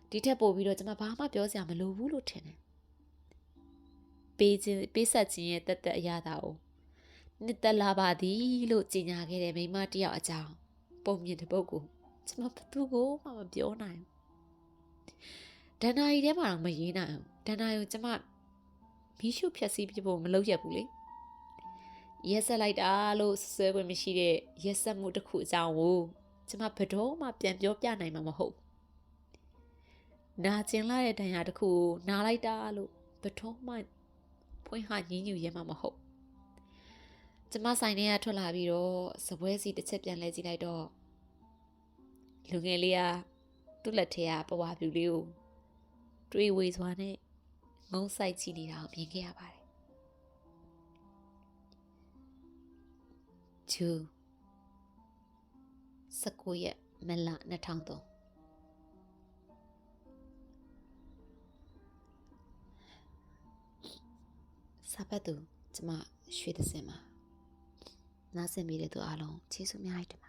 ဒီထက်ပိုပြီးတော့ကျမဘာမှပြောစရာမလိုဘူးလို့ထင်တယ်ပေးဆက်ခြင်းရဲ့တက်အရာတာကိုနှစ်သက်လာပါသည်လို့ကြေညာခဲ့တဲ့မိန်းမတစ်ယောက်အကြောင်းပုံမြင်တဲ့ပုဂ္ဂိုလ်ကျမဘသူကိုမှမပြောနိုင်ဘူးဒဏ္ဍာရီထဲမှာတော့မရေးနိုင်ဘူးဒဏ္ဍာရီကိုကျမ မီးရှို့ဖြက်စီးပြဖို့မလုပ်ရဘူးလေရက်ဆက်လိုက်တာလို့ဆွဲခွင့်မရှိတဲ့ရက်ဆက်မှုတစ်ခုအကြောင်းကိုကျမဘယ်တော့မှပြန်ပြောပြနိုင်မှာမဟုတ်နာကျင်လာတဲ့ဒဏ်ရာတစ်ခုကိုနာလိုက်တာလို့ဘယ်တော့မှဖွင့်ဟညင်းညူရဲမှာမဟုတ်ကျမဆိုင်ထဲကထွက်လာပြီးတော့စပွဲစီတစ်ချက်ပြန်လဲကြည့်လိုက်တော့လူငယ်လေးကသူ့လက်ထဲကပဝါပြူလေးကိုတွေးဝေစွာနဲ့ငုံဆိုင်ချီနေတာကိုမြင်ခဲ့ရပါတယ်2 19ရက်မလ2003စာပတ်သူကျမရွှေသစင်မှာနားဆင်မိတဲ့သူအားလုံးကျေးဇူးများတင်ပါ